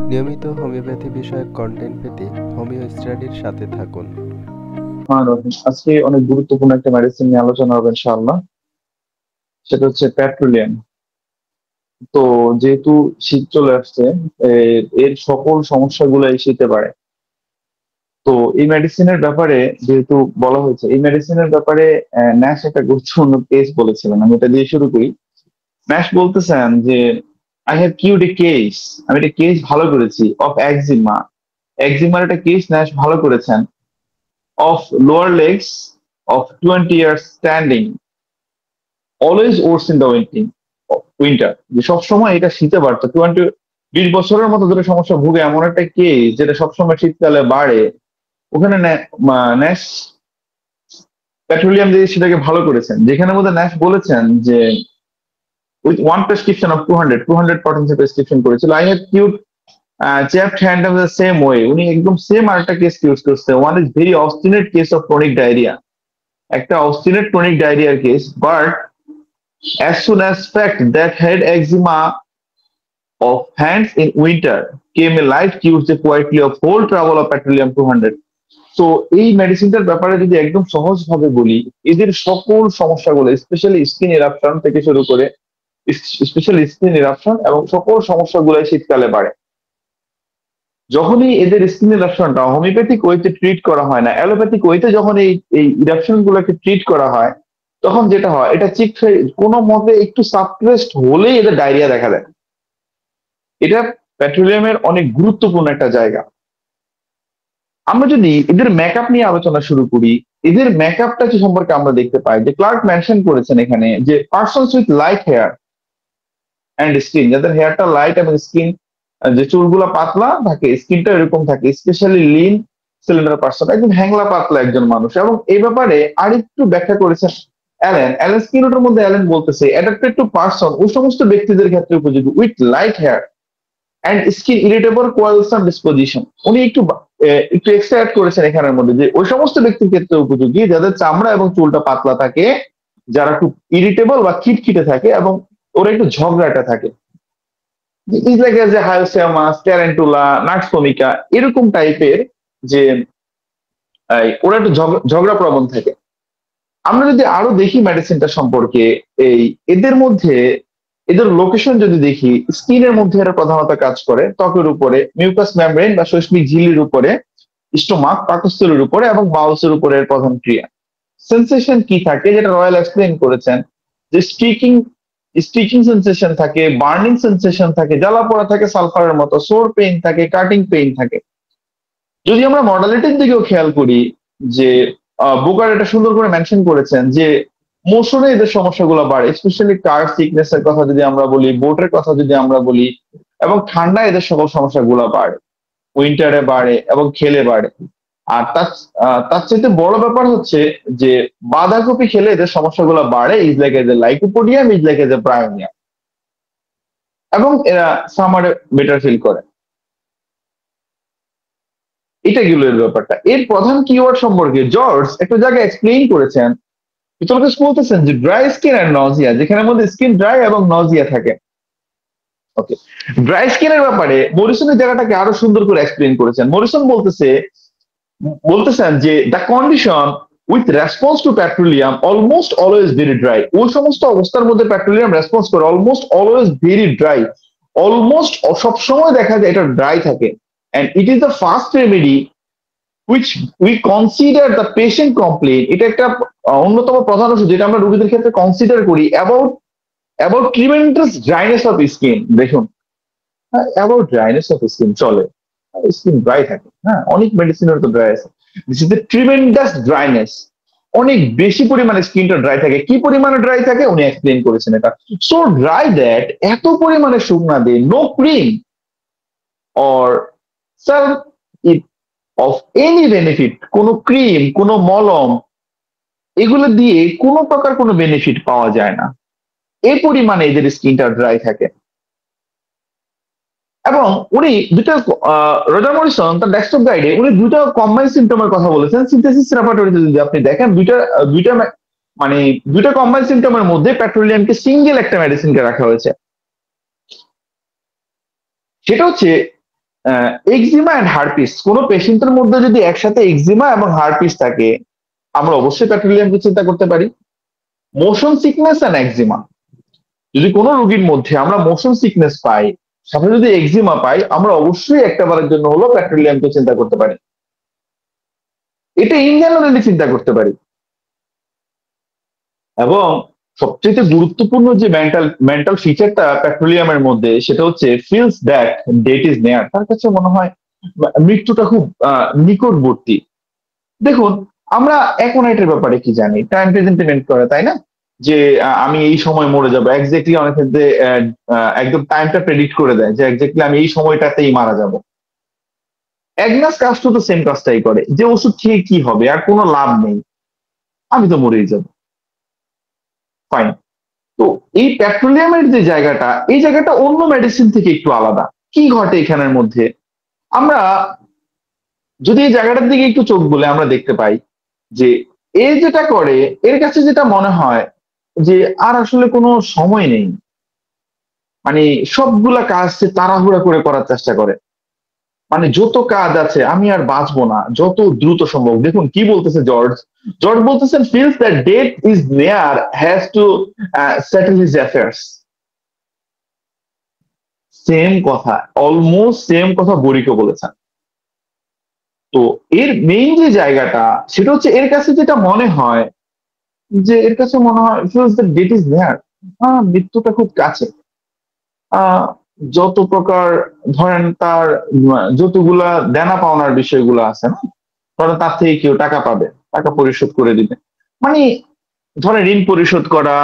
নিয়মিত হোমিওপ্যাথি বিষয়ক কন্টেন্ট পেতে হোমিও স্টাডির সাথে থাকুন। আজকে অনেক গুরুত্বপূর্ণ একটা মেডিসিন নিয়ে আলোচনা হবে ইনশাআল্লাহ। সেটা হচ্ছে পেট্রোলিয়াম। তো যেহেতু শীত চলে আসছে, এর সকল সমস্যাগুলো এই শীতে বাড়ে। তো এই মেডিসিনের ব্যাপারে যেহেতু বলা হয়েছে, এই মেডিসিনের ব্যাপারে ন্যাশ একটা গুরুত্বপূর্ণ কেস বলেছিলেন। আমি এটা দিয়ে শুরু করি। ন্যাশ বলতেছেন যে আই হ্যাভ কিউড এ কেস, আমি একটা কেস ভালো করেছি অফ একজিমা। একজিমার একটা কেস ন্যাশ ভালো করেছেন। Of lower legs of 20 years standing always worse in the winter, যে সবসময় এটা শীতে বাড়তো। 20 বছরের মতো ধরে সমস্যা ভুগে এমন একটা কেস যেটা সবসময় শীতকালে বাড়ে, ওখানে ন্যাশ পেট্রোলিয়াম দিয়ে সেটাকে ভালো করেছেন। যেখানে মধ্যে ন্যাশ বলেছেন যে with one prescription of 200 potency prescription করেছিল, I have cured chapped hand of the same way. উনি একদম সেম আরেকটা কেস ইউজ করছে, one is very obstinate case of chronic diarrhoea, একটা অবস্টিনেট ক্রনিক ডায়রিয়ার case. But as soon as fact that had eczema of hands in winter came a light cures the quietly of whole trouble of petroleum 200. তো এই মেডিসিনটার ব্যাপারে যদি একদম সহজ ভাবে বলি, এদের সকল সমস্যাগুলো স্পেশালি স্কিন ইরাপশন থেকে শুরু করে স্পেশালি স্কিন ইরাপশন এবং সকল সমস্যাগুলো শীতকালে বাড়ে। যখনই এদের স্কিন ইরাপশনটা হোমিওপ্যাথিক ওয়েতে ট্রিট করা হয় না, অ্যালোপ্যাথিক ওয়েতে যখন এই ইরাপশন গুলোকে ট্রিট করা হয়, তখন যেটা হয় এটা চিক কোনো মতে একটু সাপ্রেসড হলেই এদের ডায়রিয়া দেখা দেয়। এটা পেট্রোলিয়ামের অনেক গুরুত্বপূর্ণ একটা জায়গা। আমরা যদি এদের মেকআপ নিয়ে আলোচনা শুরু করি, এদের মেকআপটা কি সম্পর্কে আমরা দেখতে পাই যে ক্লার্ক মেনশন করেছেন এখানে যে persons with light hair and skin, যাদের হেয়ারটা লাইট এবং স্কিন, যে চুলগুলা পাতলা থাকে, স্কিনটা এরকম থাকে, স্পেশালি লিন সিলিন্ডার পার্সন, একদম হ্যাংলা পাতলা একজন মানুষ। এবং এই ব্যাপারে আরেকটু ব্যাখ্যা করেছেন অ্যালেন স্কিনোটার মধ্যে অ্যালেন বলতেছে অ্যাডাপ্টেড টু পার্সন, ওই সমস্ত ব্যক্তিদের ক্ষেত্রে উপযোগী with light hair and skin irritable quarrelsome disposition. উনি একটু এক্সট্রা অ্যাড করেছেন এখানের মধ্যে যে ওই সমস্ত ব্যক্তির ক্ষেত্রে উপযোগী যাদের চামড়া এবং চুলটা পাতলা থাকে, যারা খুব ইরিটেবল বা খিটখিটে থাকে এবং ওরা একটু ঝগড়াটা থাকে, ইজ লাইক যে হায়োসিয়ামাস, ট্যারেন্টুলা, নাক্সোমিকা, এরকম টাইপের, যে ওরা একটু ঝগড়া প্রবণ থাকে। আমরা যদি আরো দেখি মেডিসিনটা সম্পর্কে, এই এদের মধ্যে এদের লোকেশন যদি দেখি, স্কিনের মধ্যে এরা প্রধানত কাজ করে ত্বকের উপরে, মিউকাস মেমব্রেন বা শৈস্মিক ঝিল্লির উপরে, স্টোমাক পাকস্থলীর উপরে এবং বাউলসের উপরে এর প্রধান ক্রিয়া। সেন্সেশন কি থাকে যেটা রয়্যাল এক্সপ্লেইন করেছেন, যে স্টিকিং স্টিকিং সেন্সেশন থাকে, বার্নিং সেন্সেশন থাকে, জ্বালা পোড়া থাকে সালফারের মতো, সোর পেইন থাকে, কাটিং পেইন থাকে। যদি আমরা মডালিটির দিকেও খেয়াল করি, যে বুকার এটা সুন্দর করে মেনশন করেছেন যে মৌসুমে এদের সমস্যাগুলো বাড়ে, স্পেশালি কার সিকনেস এর কথা যদি আমরা বলি, বোটের কথা যদি আমরা বলি, এবং ঠান্ডা এদের সকল সমস্যাগুলো বাড়ে, উইন্টারে বাড়ে এবং খেলে বাড়ে। আর তার চাইতে বড় ব্যাপার হচ্ছে যে বাঁধাকপি খেলে এদের সমস্যাগুলো বাড়ে, is like as a lycopodium, is like as a bryonium, এবং এরা সামারে বেটার ফিল করে। এটা গেল এর ব্যাপারটা। এর প্রধান কিওয়ার্ড সম্পর্কে জর্জ একটা জায়গায় এক্সপ্লেইন করেছেন। পিথলকাস বলতেছেন যে ড্রাই স্কিন আর নজিয়া, যেখানে মধ্যে স্কিন ড্রাই এবং নজিয়া থাকে। ওকে, ড্রাই স্কিনের ব্যাপারে মরিসনের জায়গাটাকে আরো সুন্দর করে এক্সপ্লেইন করেছেন। মরিসন বলতেছেন যে the condition with response to petroleum almost always very dry, ওই সমস্ত অবস্থার মধ্যে পেট্রোলিয়াম রেসপন্স করে almost always very dry, almost সবসময় দেখা যায় এটা ড্রাই থাকে। And it is the first remedy which we consider the patient complaint, এটা একটা অন্যতম প্রধান ওষুধ যেটা আমরা রোগীদের ক্ষেত্রে কনসিডার করি about tremendous dryness of skin. দেখুন, অ্যাবাউট ড্রাইনেস অফ স্কিন চলে, স্কিন ড্রাই থাকে, হ্যাঁ অনেক মেডিসিনের তো ড্রাই আছে। This is the tremendous dryness, অনেক বেশি পরিমাণে স্কিনটা ড্রাই থাকে। কি পরিমাণে ড্রাই থাকে উনি এক্সপ্লেন করেছেন এটা, সো ড্রাই দ্যাট এত পরিমাণে শুকনা দিয়ে no cream or salve of any benefit, কোনো ক্রিম, কোনো মলম, এগুলো দিয়ে কোনো প্রকার কোনো বেনিফিট পাওয়া যায় না, এই পরিমাণে এদের স্কিনটা ড্রাই থাকে। এবং উনি দুটা রজার মরিসন তার ডেস্কটপ গাইডে উনি দুটা কম্বাইন সিমটমের কথা বলেছেন। সিনথেসিস রেপার্টরিতে যদি আপনি দেখেন, দুইটা মানে দুইটা কম্বাইন সিমটমের মধ্যে পেট্রোলিয়ামকে সিঙ্গেল একটা মেডিসিনকে রাখা হয়েছে। সেটা হচ্ছে এক্সিমা এন্ড হার্পিস, কোন পেশেন্টের মধ্যে যদি একসাথে এক্সিমা এবং হার্পিস থাকে, আমরা অবশ্যই পেট্রোলিয়ামকে চিন্তা করতে পারি। মোশন সিকনেস এন্ড এক্সিমা, যদি কোনো রোগীর মধ্যে আমরা মোশন সিকনেস পাই, সাথে যদি এক্সিমা পাই, আমরা অবশ্যই একটাবারের জন্য হলো পেট্রোলিয়ামকে চিন্তা করতে পারি। এটা ইন জেনারেলি চিন্তা করতে পারি। এবং সবচেয়ে গুরুত্বপূর্ণ যে মেন্টাল ফিচারটা পেট্রোলিয়ামের মধ্যে, সেটা হচ্ছে ফিলস দ্যাট ডেট ইজ নেয়ার। তার কাছে মনে হয় মৃত্যুটা খুব নিকটবর্তী। দেখুন, আমরা একনাইটের ব্যাপারে কি জানি, টাইম প্রেজেন্টেমেন্ট করে, তাই না? যে আমি এই সময় মরে যাবো, এক্স্যাক্টলি অনেক ক্ষেত্রে একদম টাইমটা প্রেডিক্ট করে দেয় যে এক্স্যাক্টলি আমি এই সময়টাতেই মারা যাব। অ্যাগনাস কাস্টো তো সেম কাজটাই করে, যে ওষুধ খেয়ে কি হবে, আর কোনো লাভ নেই, আমি তো মরেই যাব। ফাইন। তো এই পেট্রোলিয়ামের যে জায়গাটা, এই জায়গাটা অন্য মেডিসিন থেকে একটু আলাদা। কি ঘটে এখানের মধ্যে? আমরা যদি এই জায়গাটার দিকে একটু চোখ বলে আমরা দেখতে পাই যে এ যেটা করে, এর কাছে যেটা মনে হয় যে আর আসলে কোনো সময় নেই, মানে সবগুলা কাজ সে তাড়াহুড়া করে করার চেষ্টা করে। মানে যত কাজ আছে, আমি আর বাঁচবো না, যত দ্রুত সম্ভব। দেখুন কি বলতেছে জর্জ। জর্জ বলতেছেন, ফিলস দ্যাট ডেথ ইজ নেয়ার, has to settle his affairs. Same কথা, অলমোস্ট সেম কথা বরিকে বলেছেন। তো এর মেইন যে জায়গাটা, সেটা হচ্ছে এর কাছে যেটা মনে হয়, যে এর কাছে মনে হয় ফিলস দ্যাট ডেথ ইজ নেয়ার, মৃত্যুটা খুব কাছে। আহ যত প্রকার, ধরেন তার যতগুলা দেনা পাওনার বিষয়গুলো আছে না, ধরেন তার থেকে কেউ টাকা পাবে, টাকা পরিশোধ করে দিবে, মানে ধরেন ঋণ পরিশোধ করা,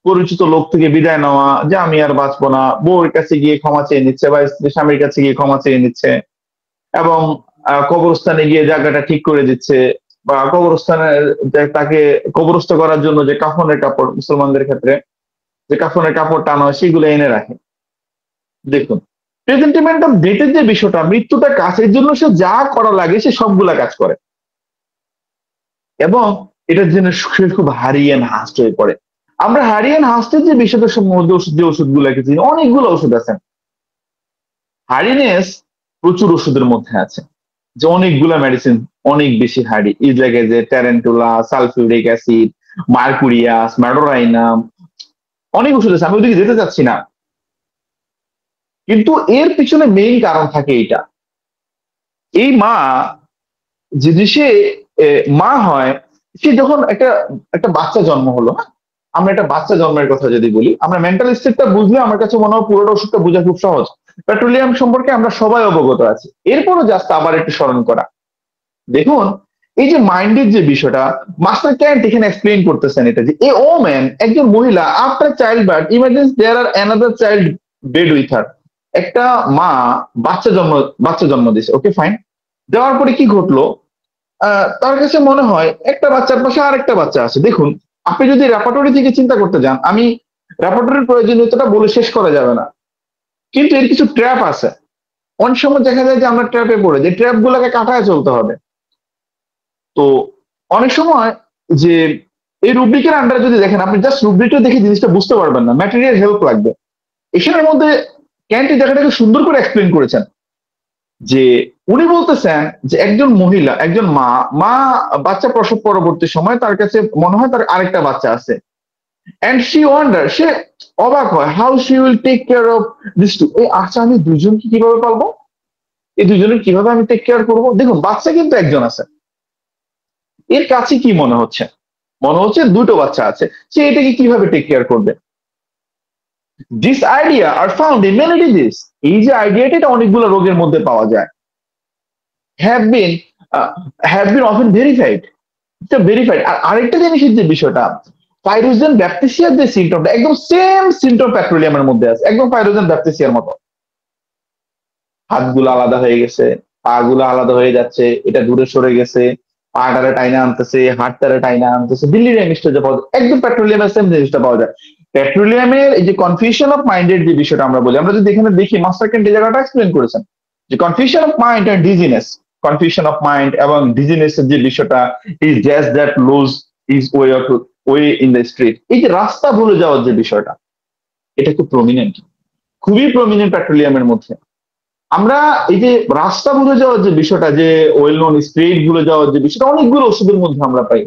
পরিচিত লোক থেকে বিদায় নেওয়া, যে আমি আর বাঁচবো না, বউর কাছে গিয়ে ক্ষমা চেয়ে নিচ্ছে, বা স্বামীর কাছে গিয়ে ক্ষমা চেয়ে নিচ্ছে, এবং কবরস্থানে গিয়ে জায়গাটা ঠিক করে দিচ্ছে, বা কবরস্থানের তাকে কবরস্থ করার জন্য যে কাফনের কাপড়, মুসলমানদের ক্ষেত্রে যে কাফনের কাপড় টানা হয়, সেগুলো এনে রাখে। দেখুন, প্রেজেন্টিমেন্ট অফ ডেথের যে বিষয়টা, মৃত্যুটা কাছের জন্য সে যা করা লাগে সে সবগুলা কাজ করে, এবং এটার জন্য সে খুব হারিয়ে হাস্ট হয়ে পড়ে। আমরা হারিয়ে হাস্টের যে বিষয়টার মধ্যে ওষুধ, যে ওষুধগুলো চিনি, অনেকগুলো ওষুধ আছে। হারিনেস প্রচুর ওষুধের মধ্যে আছে, যে অনেকগুলা মেডিসিন অনেক বেশি হার্ডি, ইজ লাগে যে ট্যারেন্টুলা, সালফিউরিক অ্যাসিড, মার্কুরিয়াস, ম্যাডোরাইনাম, অনেক ওষুধ আছে, আমি ওদিকে যেতে চাচ্ছি না। কিন্তু এর পিছনে মেইন কারণ থাকে এইটা। এই মা, যদি সে মা হয়, সে যখন একটা একটা বাচ্চা জন্ম হলো, হ্যাঁ, আমরা একটা বাচ্চা জন্মের কথা যদি বলি, আমরা মেন্টাল স্টেটটা বুঝলে আমার কাছে মনে হয় পুরোটা ওষুধটা বোঝা খুব সহজ। পেট্রোলিয়াম সম্পর্কে আমরা সবাই অবগত আছি, এরপরও জাস্ট আবার একটু স্মরণ করা। দেখুন, এই যে মাইন্ডের যে বিষয়টা, মাস্টার ক্যান্ট এখানে এক্সপ্লেইন করতেছেন এটা, যে এ ওম্যান, একজন মহিলা, after child birth imagines there are another child bed with her. একটা মা বাচ্চা জন্ম দিছে, ওকে ফাইন। দেওয়ার পরে কি ঘটলো, তার কাছে মনে হয় একটা বাচ্চার পাশে আরেকটা বাচ্চা আছে। দেখুন, আপনি যদি রেপার্টরি থেকে চিন্তা করতে যান, আমি রেপার্টরির প্রয়োজনীয়তাটা বলে শেষ করা যাবে না, কিন্তু এর কিছু ট্র্যাপ আছে। অনেক সময় দেখা যায় যে আমরা ট্র্যাপে পড়ে, যে ট্র্যাপ গুলাকে কাটায় চলতে হবে। তো অনেক সময় যে এই রুব্রিকের আন্ডারে যদি দেখেন, আপনি জাস্ট রুব্রিকটা দেখে জিনিসটা বুঝতে পারবেন না, ম্যাটেরিয়াল হেল্প লাগবে। এখানের মধ্যে ক্যান্ট এই জায়গাটাকে সুন্দর করে এক্সপ্লেন করেছেন, যে উনি বলতেছেন যে একজন মহিলা, একজন মা, বাচ্চা প্রসব পরবর্তী সময় তার কাছে মনে হয় তার আরেকটা বাচ্চা আছে, এন্ড শি ওয়ান্ডার, সে অবাক হয়, how she will take care of this two. এই আচ্ছা, আমি দুজনকে কিভাবে পালবো, এই দুজনের কিভাবে আমি টেক কেয়ার করবো? দেখুন, বাচ্চা কিন্তু একজন আছে, এর কাছে কি মনে হচ্ছে, মনে হচ্ছে দুটো বাচ্চা আছে, সে এটাকে কিভাবে টেক কেয়ার করবে? This idea are found in many disease. এই যে আইডিয়াটা, এটা অনেকগুলো রোগের মধ্যে পাওয়া যায়। হ্যাভ বিন অফেন ভেরিফাইড, এটা ভেরিফাইড। আর আরেকটা জিনিসের যে বিষয়টা, পাইরোজেন ব্যাপটিসিয়ার যে সিমটমটা, একদম সেম সিমটম পেট্রোলিয়ামের মধ্যে আছে, একদম পাইরোজেন ব্যাপটিসিয়ার মতো। হাতগুলো আলাদা হয়ে গেছে, পা গুলো আলাদা হয়ে যাচ্ছে, এটা দূরে সরে গেছে, পাটারে টাইনা আনতেছে, হাতটারে টাইনা আনতেছে, দিল্লির এমিস্টার পাওয়া যায়, একদম পেট্রোলিয়ামের সেম জিনিসটা পাওয়া যায়। পেট্রোলিয়ামের এই যে কনফিউশন অফ মাইন্ডের যে বিষয়টা আমরা বলি, আমরা যদি এখানে দেখি, মাস্টার কেন্ট এই জায়গাটা এক্সপ্লেন করেছেন, যে confusion of mind and dizziness, confusion of mind এবং ডিজিনেস এর যে বিষয়টা, is just that loses his way in the street. এই যে রাস্তা ভুলে যাওয়ার যে বিষয়টা, এটা খুব প্রমিনেন্ট, খুবই প্রমিনেন্ট পেট্রোলিয়ামের মধ্যে। আমরা এই যে রাস্তা ভুলে যাওয়ার যে বিষয়টা, যে ওয়েল নোন স্ট্রেট ভুলে যাওয়ার যে বিষয়টা, অনেকগুলো ওষুধের মধ্যে আমরা পাই।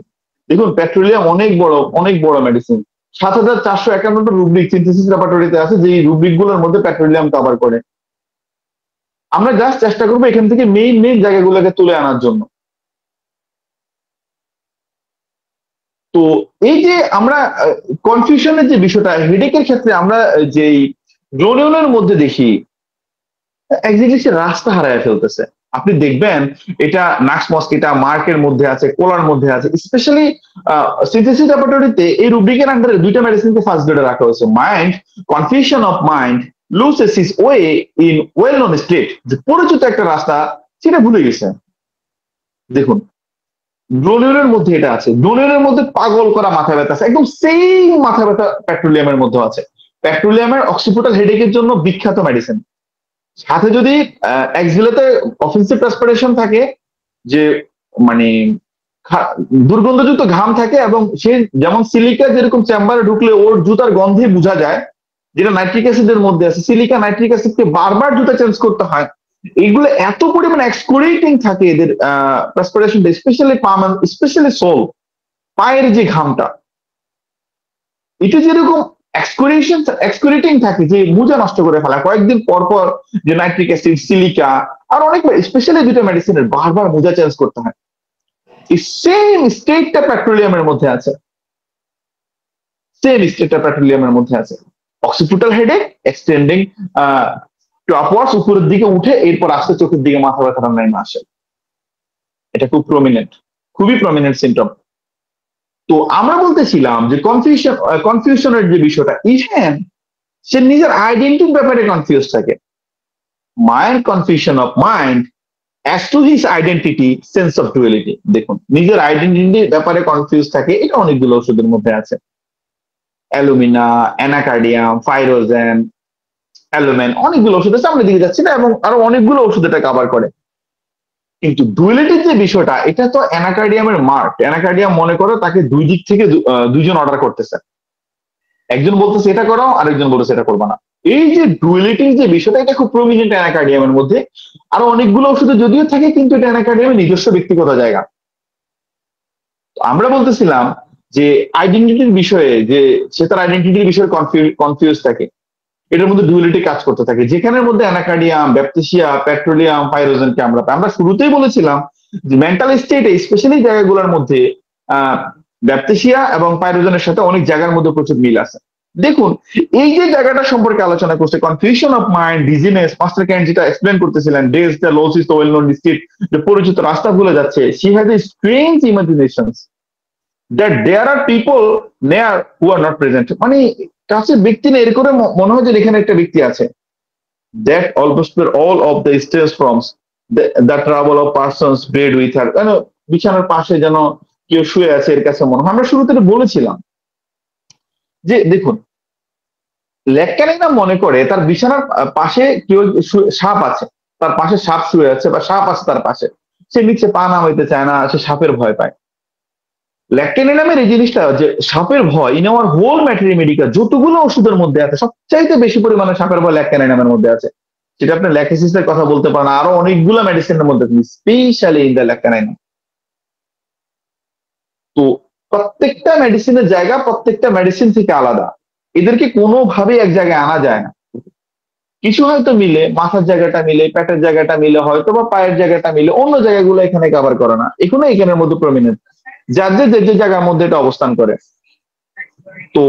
দেখুন পেট্রোলিয়াম অনেক বড় মেডিসিন। 7,451টা রুব্রিক সিনথেসিস রেপার্টরিতে আছে, যে রুব্রিক গুলোর মধ্যে পেট্রোলিয়াম কভার করে। আমরা জাস্ট চেষ্টা করবো এখান থেকে মেইন জায়গাগুলোকে তুলে আনার জন্য। তো এই যে আমরা কনফিউশনের যে বিষয়টা, হেডেকের ক্ষেত্রে আমরা যেই গ্লোনিউলের মধ্যে দেখি একজাক্টলি সে রাস্তা হারায় ফেলতেছে। আপনি দেখবেন এটা নাক্স মস্কিটা মার্কের মধ্যে আছে, কোলার মধ্যে আছে। স্পেশালি সিনথেসিস রেপার্টরিতে এই রুব্রিকের আন্ডারে দুইটা মেডিসিনকে ফার্স্ট গ্রেডে রাখা হয়েছে। Mind, confusion of mind loses his way in well known state, যে পরিচিত একটা রাস্তা সেটা ভুলে গেছে। দেখুন গ্লোনিউলের মধ্যে এটা আছে, গ্লোনিউলের মধ্যে পাগল করা মাথা ব্যথা আছে, একদম সেম মাথা ব্যথা পেট্রোলিয়ামের মধ্যে আছে। পেট্রোলিয়ামের অক্সিপিটাল হেডেকের জন্য বিখ্যাত মেডিসিন। সাথে যদি এক্সিলাতে অফেন্সিভ ট্রান্সপিরেশন থাকে, যে মানে দুর্গন্ধযুক্ত ঘাম থাকে, এবং সে যেমন সিলিকা যেরকম চেম্বারে ঢুকলে ওর জুতার গন্ধে বোঝা যায়, যেটা নাইট্রিক অ্যাসিডের মধ্যে আছে, সিলিকা নাইট্রিক অ্যাসিডকে বারবার জুতা চেঞ্জ করতে হয়। এগুলো এত পরিমাণে এক্সক্রিটিং থাকে এদের ট্রান্সপিরেশন, স্পেশালি পাম, স্পেশালি সোল, পায়ের যে ঘামটা, এটা যেরকম এক্সক্রিটিং থাকে যে মোজা নষ্ট করে ফেলা কয়েকদিন পর পর, যে নাইট্রিক অ্যাসিড, সিলিকা আর অনেক, স্পেশালি দুটো মেডিসিনের বারবার মোজা চেঞ্জ করতে হয়। এই সেম স্টেটটা পেট্রোলিয়ামের মধ্যে আছে, occipital headache extending to upwards, উপরের দিকে উঠে এরপর আস্তে চোখের দিকে মাথা ব্যথাটা নেমে আসে। এটা খুবই প্রমিনেন্ট সিমটম। তো আমরা বলতেছিলাম যে কনফিউশনের যে বিষয়টা, ইভেন সে নিজের আইডেন্টিটির ব্যাপারে কনফিউজ থাকে। Mind, confusion of mind as to his identity, sense of duality. দেখুন নিজের আইডেন্টিটির ব্যাপারে কনফিউজ থাকে, এটা অনেকগুলো ওষুধের মধ্যে আছে। অ্যালুমিনা, অ্যানাকার্ডিয়াম, ফাইরোজেন, অ্যালুমেন, অনেকগুলো ওষুধ আছে, আমরা দিকে যাচ্ছি না, এবং আরো অনেকগুলো ওষুধ এটা কভার করে। কিন্তু ডুয়ালিটির যে বিষয়টা, এটা তো অ্যানাকার্ডিয়ামের মার্ক। অ্যানাকার্ডিয়াম মনে করো তাকে দুই দিক থেকে দুইজন অর্ডার করতেছে, একজন বলতেছে এটা করো, আরেকজন বলতেছে এটা করবা না। এই যে ডুয়ালিটির যে বিষয়টা, এটা খুব প্রমিনেন্ট অ্যানাকার্ডিয়ামের মধ্যে। আরো অনেকগুলো ওষুধে যদিও থাকে, কিন্তু এটা অ্যানাকার্ডিয়ামের নিজস্ব ব্যক্তিগত জায়গা। আমরা বলতেছিলাম যে আইডেন্টিটির বিষয়ে, যে সে তার আইডেন্টিটির বিষয়ে কনফিউজ থাকে, এটার মধ্যে ডুয়ালিটি কাজ করতে থাকে, যেখানের মধ্যে অ্যানাকার্ডিয়াম, ব্যাপটিসিয়া, পেট্রোলিয়াম, ফাইরোজেনকে আমরা শুরুতেই বলেছিলাম যে মেন্টাল স্টেটে স্পেশালি জায়গাগুলোর মধ্যে ব্যাপটিসিয়া এবং পাইরোজেনের সাথে অনেক জায়গার মধ্যে প্রচুর মিল আছে। দেখুন এই যে জায়গাটা সম্পর্কে আলোচনা করছে, confusion of mind, dizziness, master Kent যেটা এক্সপ্লেন করতেছিলেন, does the loses well known state, যে পরিচিত রাস্তা ভুলে যাচ্ছে, she has a strange imaginations that there are people near who are not present. মানে কাছে ব্যক্তি নেই, এরকম মনে হয় যে এখানে একটা ব্যক্তি আছে। That almost all of the strange forms, the trouble of persons bed with her, কেন বিছানার পাশে যেন কেউ শুয়ে আছে, এর কাছে মনে হয়। আমরা শুরুতে বলেছিলাম যে দেখুন লেক্যানিনা মনে করে তার বিছানার পাশে কেউ সাপ আছে, তার পাশে সাপ শুয়ে আছে বা সাপ আছে তার পাশে, সে নিচে পা নামাইতে চায় না, সে সাপের ভয় পায়। ল্যাকটেনিনামের এই জিনিসটা, যে সাপের ভয়, in our whole materia medica যতগুলো ওষুধের মধ্যে আছে, সবচাইতে বেশি পরিমাণে সাপের ভয় ল্যাকটেনিনামের মধ্যে আছে। সেটা আপনি ল্যাকটিসিসের কথা বলতে পারেন, আরো অনেকগুলো মেডিসিনের মধ্যে, স্পেশালি ইন দ্য ল্যাকটেনিনাম। তো প্রত্যেকটা মেডিসিনের জায়গা প্রত্যেকটা মেডিসিন থেকে আলাদা, এদেরকে কোনোভাবে এক জায়গায় আনা যায় না। কিছু হয়তো মিলে, মাথার জায়গাটা মিলে, পেটের জায়গাটা মিলে, হয়তো বা পায়ের জায়গাটা মিলে, অন্য জায়গাগুলো এখানে কভার করে না, এখানের মধ্যে প্রমিনেন্ট, যার যে জায়গার মধ্যে এটা অবস্থান করে। তো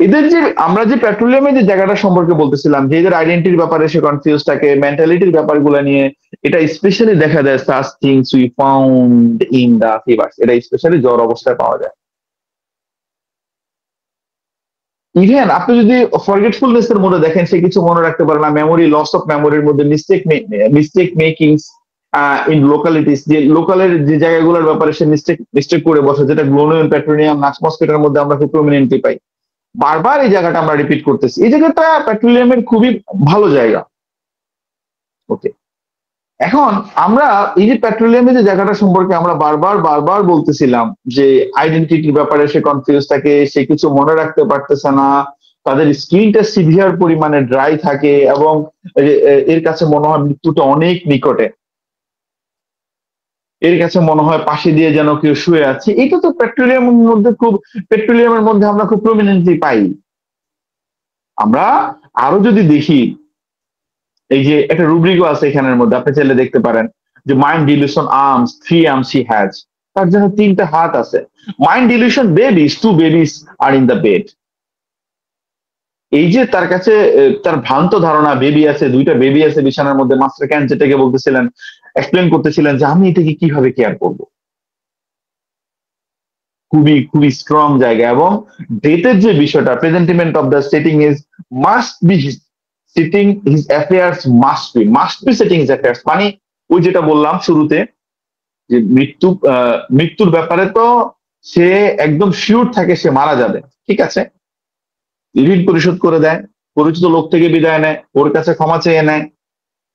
এদের যে আমরা যে পেট্রোলিয়ামের যে জায়গাটা সম্পর্কে বলতেছিলাম, যে এদের আইডেন্টিটির ব্যাপারে সে কনফিউজ থাকে, মেন্টালিটির ব্যাপারগুলো নিয়ে, এটা স্পেশালি দেখা যায় such things we found in the fevers, এটা স্পেশালি জ্বর অবস্থায় পাওয়া যায়। ইভেন আপনি যদি ফরগেটফুলনেস এর মধ্যে দেখেন, সে কিছু মনে রাখতে পারে না, মেমোরি লস অফ মেমোরির মধ্যে মিস্টেক মেকিং ইন লোকালিটিস, যে লোকালের যে জায়গাগুলোর ব্যাপারে সে মিস্টেক করে বসে, যেটা গ্লোনিউল, পেট্রোলিয়াম, নাক্সমস্কিটার মধ্যে আমরা খুব প্রমিনেন্টলি পাই। বারবার এই জায়গাটা আমরা রিপিট করতেছি, এই জায়গাটা পেট্রোলিয়ামের খুবই ভালো জায়গা। ওকে, এখন আমরা এই যে পেট্রোলিয়ামের যে জায়গাটা সম্পর্কে আমরা বারবার বলতেছিলাম, যে আইডেন্টিটির ব্যাপারে সে কনফিউজ থাকে, সে কিছু মনে রাখতে পারতেছে না, তাদের স্কিনটা সিভিয়ার পরিমাণে ড্রাই থাকে এবং এর কাছে মনে হয় মৃত্যুটা অনেক নিকটে, এর কাছে মনে হয় পাশে দিয়ে যেন কেউ শুয়ে আছে। এটা তো পেট্রোলিয়ামের মধ্যে আমরা খুব প্রমিনেন্টলি পাই। আমরা আরো যদি দেখি, এই যে একটা রুব্রিকও আছে এখানের মধ্যে, আপনি চাইলে দেখতে পারেন যে mind delusion arms, 3 arms he has, তার জন্য 3টা হাত আছে। Mind delusion babies, 2 babies are in the bed. এই যে তার কাছে তার ভ্রান্ত ধারণা বেবি আছে, 2টা বেবি আছে বিছানার মধ্যে, মাস্টার ক্যান যেটাকে বলতেছিলেন, এক্সপ্লেন করতেছিলেন যে আমি এটাকে কিভাবে কেয়ার করব। খুবই খুবই স্ট্রং জায়গা। এবং ডেটের যে বিষয়টা, presentiment of the setting is must be sitting his affairs, must be setting his affairs, মানে ওই যেটা বললাম শুরুতে যে মৃত্যুর ব্যাপারে তো সে একদম শিওর থাকে সে মারা যাবে, ঠিক আছে, ঋণ পরিশোধ করে দেয়, পরিচিত লোক থেকে বিদায় নেয়, ওর কাছে ক্ষমা চেয়ে নেয়,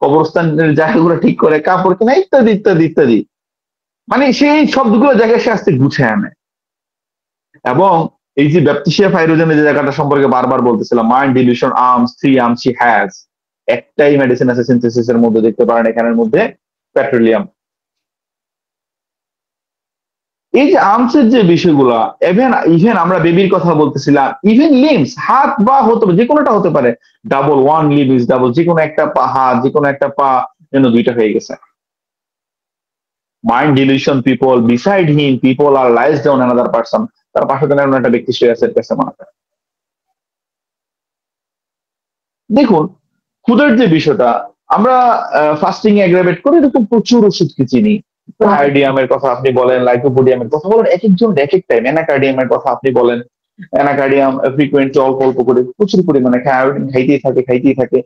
কবরস্থানের জায়গাগুলো ঠিক করে, কাপড় কেনা, ইত্যাদি ইত্যাদি ইত্যাদি, মানে সেই সবগুলো জায়গায় সে আস্তে গুছিয়ে আনে। এবং এই যে ব্যাপটিসিয়া ফাইরোজেনের যে জায়গাটা সম্পর্কে বারবার বলতেছিলাম, mind delusion arms, 3 arms she has, একটাই মেডিসিন আছে সিনথেসিসের মধ্যে, দেখতে পারেন এখানের মধ্যে, পেট্রোলিয়াম। এই যে আর্মসের যে বিষয়গুলা, ইভেন আমরা বেবির কথা বলতেছিলাম, ইভেন লিমস, হাত বা হতে পারে, যে কোনোটা হতে পারে, ডাবল, 1 limb is ডাবল, যে কোনো একটা পা হাত, যে কোনো একটা পা যেন 2টা হয়ে গেছে। Mind delusion people, beside him people are lies down another person, তার পাশে যেন একটা ব্যক্তি শুয়ে আছে, এর কাছে মনে হয়। দেখুন ক্ষুধার যে বিষয়টা, আমরা ফাস্টিং এগ্রাভেট করে এরকম প্রচুর ওষুধকে চিনি। আয়োডিয়ামের কথা আপনি বলেন, লাইকোপোডিয়ামের কথা বলেন, এক একজন এক এক টাইম, অ্যানাকার্ডিয়ামের কথা আপনি বলেন, অ্যানাকার্ডিয়াম ফ্রিকুয়েন্টলি অল্প অল্প করে প্রচুর পরিমাণে খায়, আয়োডিন খাইতেই থাকে,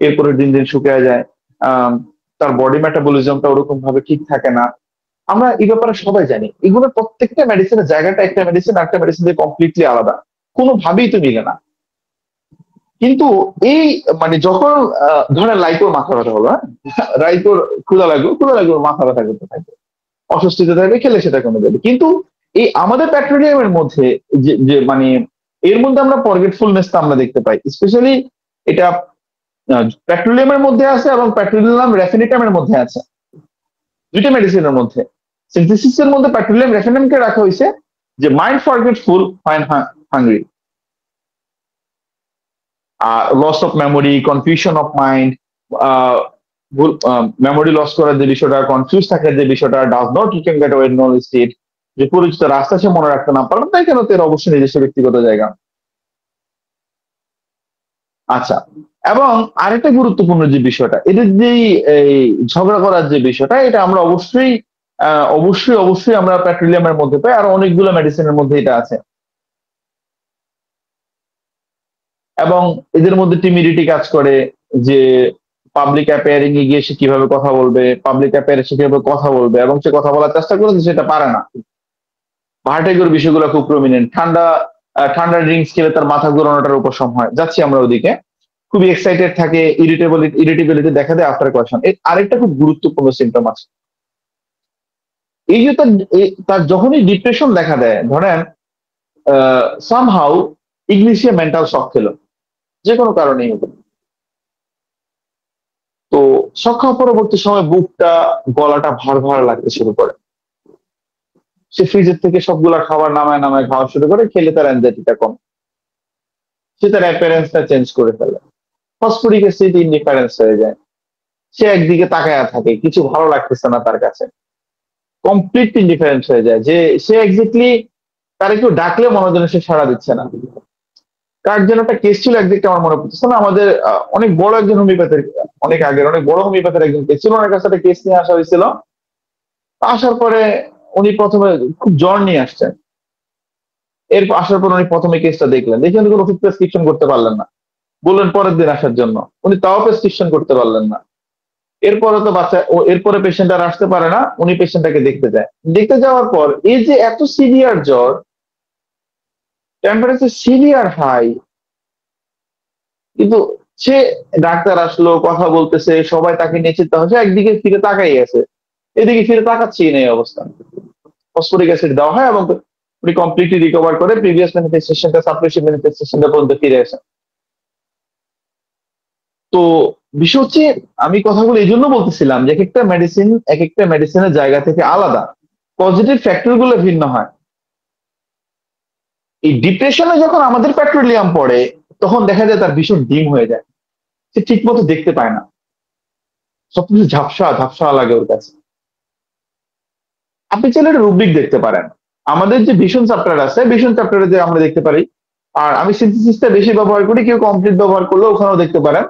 এরপরে দিন দিন শুকিয়ে যায়। তার বডি মেটাবলিজমটা ওরকম ভাবে ঠিক থাকে না। আমরা এই ব্যাপারে সবাই জানি, এগুলো প্রত্যেকটা মেডিসিনের জায়গাটা একটা মেডিসিন আরেকটা মেডিসিন দিয়ে কমপ্লিটলি আলাদা, কোনোভাবেই তো মিলে না। কিন্তু এই মানে যখন ধরেন লাইকোর মাথা ব্যথা হলো, হ্যাঁ, রাইকোর ক্ষুধা লাগলো মাথা ব্যথা করতে থাকবে, অস্বস্তিতে থাকবে, খেলে সেটা কমে যাবে। কিন্তু এই আমাদের পেট্রোলিয়ামের মধ্যে যে মানে এর মধ্যে আমরা ফরগেটফুলনেসটা আমরা দেখতে পাই, স্পেশালি এটা পেট্রোলিয়ামের মধ্যে আছে এবং পেট্রোলিয়াম রেফিনিটামের মধ্যে আছে, 2টা মেডিসিনের মধ্যে। সিনথেসিসের মধ্যে পেট্রোলিয়াম রেফিনামকে রাখা হয়েছে যে mind forgetful when hungry, loss of memory, confusion of mind, memory loss করার যে বিষয়টা, কনফিউজ থাকার যে বিষয়টা, does not retain get way no state, যে পরিচিত রাস্তা সে মনে রাখতে না পারবে, তাই কেন এর অবশ্যই নিজস্ব ব্যক্তিগত জায়গা। আচ্ছা, এবং আরেকটা গুরুত্বপূর্ণ যে বিষয়টা, এদের যেই এই ঝগড়া করার যে বিষয়টা, এটা আমরা অবশ্যই আমরা পেট্রোলিয়ামের মধ্যে পাই, আর অনেকগুলো মেডিসিনের মধ্যে এটা আছে। এবং এদের মধ্যে টিমিডিটি কাজ করে, যে পাবলিক অ্যাপিয়ারিং এ গিয়ে সে কিভাবে কথা বলবে, পাবলিক অ্যাপিয়ারে সে কিভাবে কথা বলবে, এবং সে কথা বলার চেষ্টা করেছে সেটা পারে না। ভার্টিগোর বিষয়গুলো খুব প্রমিনেন্ট। ঠান্ডা ড্রিঙ্কস খেলে তার মাথা ঘোরানোটার উপশম হয়, যাচ্ছি আমরা ওদিকে। খুবই এক্সাইটেড থাকে, ইরিটেবিলিটি দেখা দেয় আফটার কোয়েশন। আরেকটা খুব গুরুত্বপূর্ণ সিমটম আছে, এই যে তার যখনই ডিপ্রেশন দেখা দেয়, ধরেন সামহাউ ইগনিশিয়া মেন্টাল শক খেলো, যে কোনো কারণেই হতো, তো শক খাওয়ার পরবর্তী সময় বুকটা গলাটা ভার ভার লাগতে শুরু করে, সে ফ্রিজের থেকে সবগুলা খাবার নামায় খাওয়া শুরু করে, খেলে তার অ্যাংজাইটিটা কম, সে তার অ্যাপিয়ারেন্সটা চেঞ্জ করে ফেলে, ফসফরিক অ্যাসিড ইনডিফারেন্স হয়ে যায়, সে একদিকে তাকায়া থাকে, কিছু ভালো লাগতেছে না তার কাছে, কমপ্লিট ইনডিফারেন্স হয়ে যায়, যে সে এক্স্যাক্টলি তার একটু ডাকলে মনে হয় যেন সে সাড়া দিচ্ছে না। কার যেন একটা কেস ছিল একদিকটা আমার মনে পড়তেছে না, আমাদের অনেক বড় একজন হোমিওপ্যাথের, অনেক আগের অনেক বড় হোমিওপ্যাথের একজন কেস ছিল, ওনার কাছে একটা কেস নিয়ে আসা হয়েছিল। আসার পরে উনি প্রথমে খুব জ্বর নিয়ে আসছেন, আসার পর উনি প্রথমে কেসটা দেখলেন, দেখে উনি কোনো ওষুধ প্রেসক্রিপশন করতে পারলেন না, বললেন পরের দিন আসার জন্য, উনি তাও প্রেসক্রিপশন করতে পারলেন না। এরপরে তো এরপরে পেশেন্ট আর আসতে পারে না, উনি পেশেন্টটাকে দেখতে যায়, দেখতে যাওয়ার পর এই যে এত সিভিয়ার জ্বর, টেম্পারেচার সিভিয়ার হাই, কিন্তু সে ডাক্তার আসলো, কথা বলতেছে, সবাই তাকে নিয়ে চিন্তা হচ্ছে, একদিকে ফিরে তাকাই আছে, এদিকে ফিরে তাকাচ্ছেই না, এই অবস্থা। ফসফরিক অ্যাসিড দেওয়া হয় এবং উনি কমপ্লিটলি রিকভার করে প্রিভিয়াস ম্যানিফেস্টেশনটা সাপ্রেসিভ ম্যানিফেস্টেশনটা পর্যন্ত ফিরে আসেন। তো বিষয় হচ্ছে আমি কথাগুলো এই জন্য বলতেছিলাম যে এক একটা মেডিসিনের জায়গা থেকে আলাদা, পজিটিভ ফ্যাক্টর গুলো ভিন্ন হয়। এই ডিপ্রেশনে যখন আমাদের পেট্রোলিয়াম পড়ে তখন দেখা যায় তার ভীষণ ডিম হয়ে যায়, সে ঠিক মতো দেখতে পায় না, সবকিছু ঝাপসা ঝাপসা লাগে ওর কাছে। আপনি চাইলে একটা রুব্রিক দেখতে পারেন, আমাদের যে ভিশন চ্যাপ্টার আছে ভিশন চ্যাপ্টারে যে আমরা দেখতে পারি, আর আমি সিনথেসিসটা বেশি ব্যবহার করি, কেউ কমপ্লিট ব্যবহার করলে ওখানেও দেখতে পারেন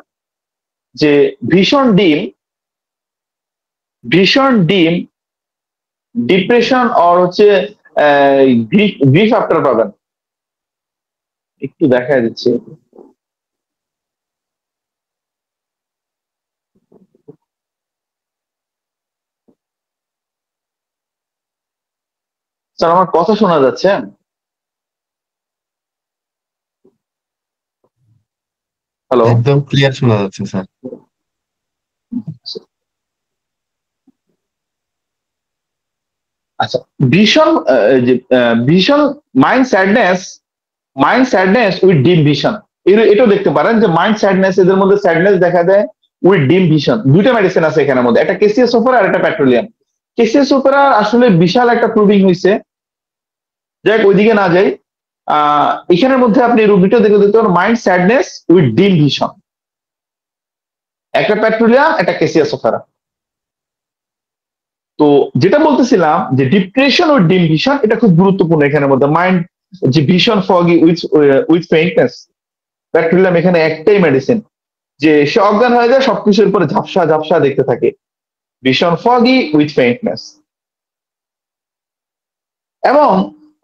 যে ভীষণ ডিম ডিপ্রেশন আর হচ্ছে গ্রিফ আফটার পাবেন। একটু দেখা দিচ্ছে, স্যার আমার কথা শোনা যাচ্ছে? হ্যালো? একদম ক্লিয়ার শোনা যাচ্ছে স্যার। আচ্ছা, ভীষণ ভীষণ মাইন্ড স্যাডনেস উইথ ডিম ভিশন, এটাও দেখতে পারেন যে মাইন্ড স্যাডনেস, এদের মধ্যে স্যাডনেস দেখা দেয় উইথ ডিম ভিশন। দুইটা মেডিসিন আছে এখানের মধ্যে, একটা কেসিএস ওপেরা আর একটা পেট্রোলিয়াম। কেসিএস ওপেরা আসলে বিশাল একটা প্রুভিং হয়েছে, যাই হোক ওইদিকে না যাই। এখানের মধ্যে আপনি রুবিটা দেখে দিতে পারেন মাইন্ড স্যাডনেস উইথ ডিম ভিশন, একটা পেট্রোলিয়াম একটা কেসিএস ওপেরা। তো যেটা বলতেছিলাম যে ডিপ্রেশন উইথ ডিম ভিশন, এটা খুব গুরুত্বপূর্ণ এখানের মধ্যে। মাইন্ড যে ভীষণ ফগি উইথ ফেইন্টনেস, পেট্রোলিয়াম এখানে একটাই মেডিসিন যে সে অজ্ঞান হয়ে যায়, সবকিছুর উপরে ঝাপসা ঝাপসা দেখতে থাকে, ভীষণ ফগি উইথ ফেইন্টনেস। এবং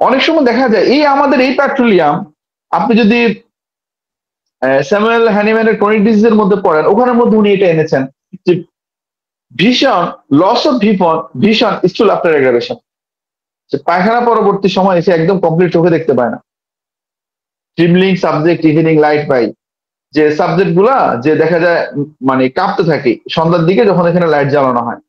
অনেক সময় দেখা যায় এই আমাদের এই পেট্রোলিয়াম, আপনি যদি স্যামুয়েল হ্যানিম্যানের ক্রনিক ডিজিজের মধ্যে পড়েন, ওখানের মধ্যে উনি এটা এনেছেন যে ভীষণ লস অফ ভীষণ স্টুল আফটার এগ্রাভেশন, পায়খানা পরবর্তী সময় এসে একদম কমপ্লিট চোখে দেখতে পায় না। ট্রিমলিং সাবজেক্ট ইভিনিং লাইট পাই, যে সাবজেক্ট গুলা যে দেখা যায় মানে কাঁপতে থাকে সন্ধ্যার দিকে যখন এখানে লাইট জ্বালানো হয়,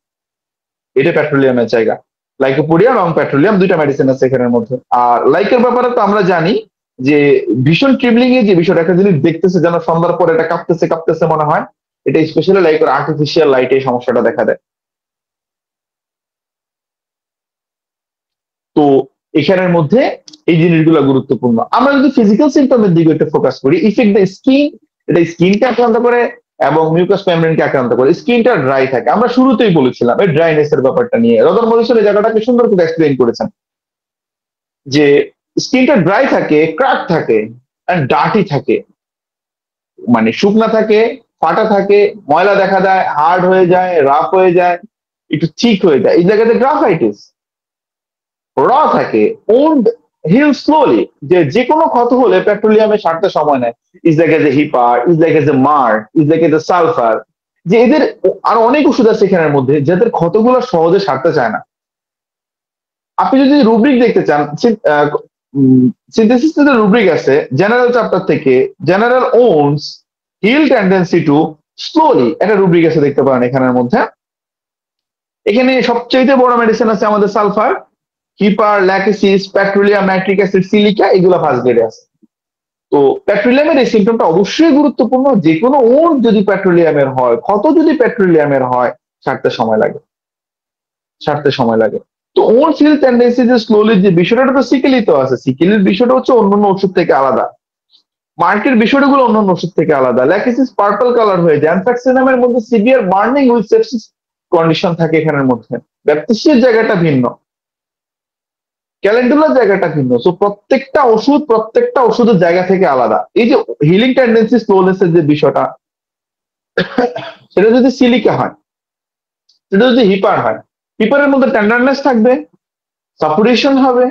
এটা পেট্রোলিয়ামের জায়গা। লাইকোপোডিয়াম এবং পেট্রোলিয়াম দুইটা মেডিসিন আছে এখানের মধ্যে। আর লাইকের ব্যাপারে তো আমরা জানি যে ভীষণ ট্রিমলিং এ যে বিষয়টা, একটা জিনিস দেখতেছে যেন সন্ধ্যার পরে এটা কাঁপতেছে কাঁপতেছে মনে হয়, এটা স্পেশালি লাইকের আর্টিফিশিয়াল লাইটে এই সমস্যাটা দেখা দেয়। তো এখানের মধ্যে এই জিনিসগুলো গুরুত্বপূর্ণ। আমরা যদি ফিজিক্যাল সিমটমের দিকে একটু ফোকাস করি, ইফেক্ট দ্য স্কিন, এটা স্কিনকে আক্রান্ত করে এবং মিউকাস মেমব্রেনকে আক্রান্ত করে। স্কিনটা ড্রাই থাকে, আমরা শুরুতেই বলেছিলাম এই ড্রাইনেস এর ব্যাপারটা নিয়ে, রতন মরিসন এই জায়গাটাকে সুন্দর করে এক্সপ্লেইন করেছেন যে স্কিনটা ড্রাই থাকে, ক্র্যাক থাকে এন্ড ডার্টি থাকে, মানে শুকনা থাকে, ফাটা থাকে, ময়লা দেখা যায়, হার্ড হয়ে যায়, রাফ হয়ে যায়, একটু ঠিক হয়ে যায়, এই জায়গাতে গ্রাফাইটিস। র থাকে, ওন্ড হিল স্লোলি, যে কোনো ক্ষত হলে পেট্রোলিয়ামে সারতে সময় নেয়। Is like as a hepar, is like as a merc, is like as a sulphur, যে এদের আরো অনেক ওষুধ আছে এখানের মধ্যে যাদের ক্ষতগুলো সহজে সারতে চায় না। আপনি যদি রুব্রিক দেখতে চান, সিনথেসিস রুব্রিক আছে জেনারেল চ্যাপ্টার থেকে, general owns hill tendency to slowly, একটা রুব্রিক আছে দেখতে পারেন এখানের মধ্যে। এখানে সবচেয়ে বড় মেডিসিন আছে আমাদের sulphur, hepar, Lachesis, petroleum, nitric acid, silica, এগুলো ফার্স্ট গ্রেডে আছে। তো পেট্রোলিয়ামের এই সিমটমটা অবশ্যই গুরুত্বপূর্ণ, যে কোনো ওন যদি পেট্রোলিয়ামের হয়, ক্ষত যদি পেট্রোলিয়ামের হয়, সারতে সময় লাগে। তো ওন ফিল টেন্ডেন্সি যে স্লোলি, যে বিষয়টা তো সিকেলি তো আছে, সিকেলির বিষয়টা হচ্ছে অন্যান্য ওষুধ থেকে আলাদা, মার্কের বিষয়গুলো অন্যান্য ওষুধ থেকে আলাদা। ল্যাকেসিস পার্পল কালার হয়ে যায়, অ্যানথ্রাক্সিনামের মধ্যে severe burning with sepsis condition থাকে এখানের মধ্যে, ব্যাপটিসের জায়গাটা ভিন্ন, ক্যালেন্ডুলার জায়গাটা ভিন্ন। তো প্রত্যেকটা ওষুধের জায়গা থেকে আলাদা। এই যে হিলিং টেন্ডেন্সি স্লোনেস এর যে বিষয়টা, সেটা যদি সিলিকা হয়, সেটা যদি হিপার হয়, হিপারের মধ্যে টেন্ডারনেস থাকবে, সাপুরেশন হবে,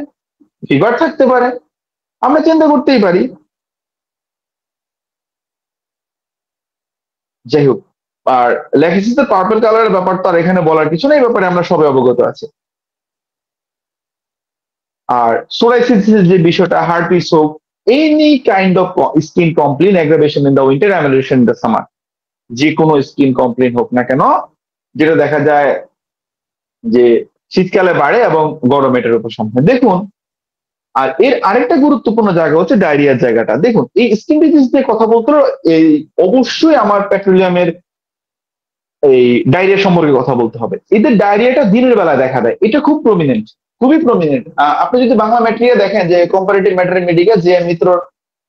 ফিভার থাকতে পারে, আমরা চিন্তা করতেই পারি। যাই হোক, আর ল্যাকেসিসের পার্পল কালারের ব্যাপার তো আর এখানে বলার কিছু নেই, এই ব্যাপারে আমরা সবাই অবগত আছি। আর সোরাইসিসের যে বিষয়টা, হার্পিস হোক, any kind of skin complaint, aggravation in the winter, amelioration in the summer, যে কোনো স্কিন কমপ্লেন হোক না কেন, যেটা দেখা যায় যে শীতকালে বাড়ে এবং গরমে এটার উপশম হয়। দেখুন আর এর আরেকটা গুরুত্বপূর্ণ জায়গা হচ্ছে ডায়রিয়ার জায়গাটা। দেখুন এই স্কিন ডিজিজ নিয়ে কথা বলতে হলে এই অবশ্যই আমার পেট্রোলিয়ামের এই ডায়রিয়া সম্পর্কে কথা বলতে হবে। এদের ডায়রিয়াটা দিনের বেলায় দেখা দেয়, এটা খুব প্রমিনেন্ট, খুবই প্রমিনেন্ট। আপনি যদি বাংলা ম্যাটেরিয়াল দেখেন যে কম্পারেটিভ ম্যাটার মেডিকেল যে মিত্রর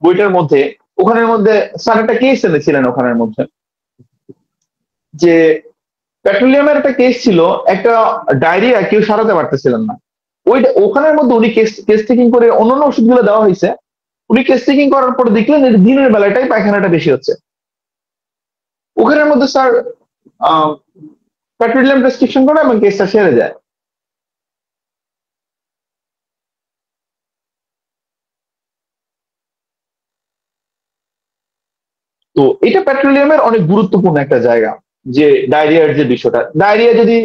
বইটার মধ্যে, ওখানের মধ্যে স্যার একটা কেস এনেছিলেন ওখানের মধ্যে, যে পেট্রোলিয়ামের একটা কেস ছিল, একটা ডায়রিয়া কেউ সারাতে পারতেছিলেন না। ওখানের মধ্যে উনি কেস টেকিং করে অন্যান্য ওষুধগুলো দেওয়া হয়েছে, উনি কেস টেকিং করার পরে দেখলেন যে দিনের বেলাটাই পায়খানাটা বেশি হচ্ছে। ওখানের মধ্যে স্যার পেট্রোলিয়াম প্রেসক্রিপশন করে এবং কেসটা সেরে যায়। তো এটা পেট্রোলিয়ামের অনেক গুরুত্বপূর্ণ একটা জায়গা, যে ডায়রিয়ার যে বিষয়টা, ডায়রিয়া যদি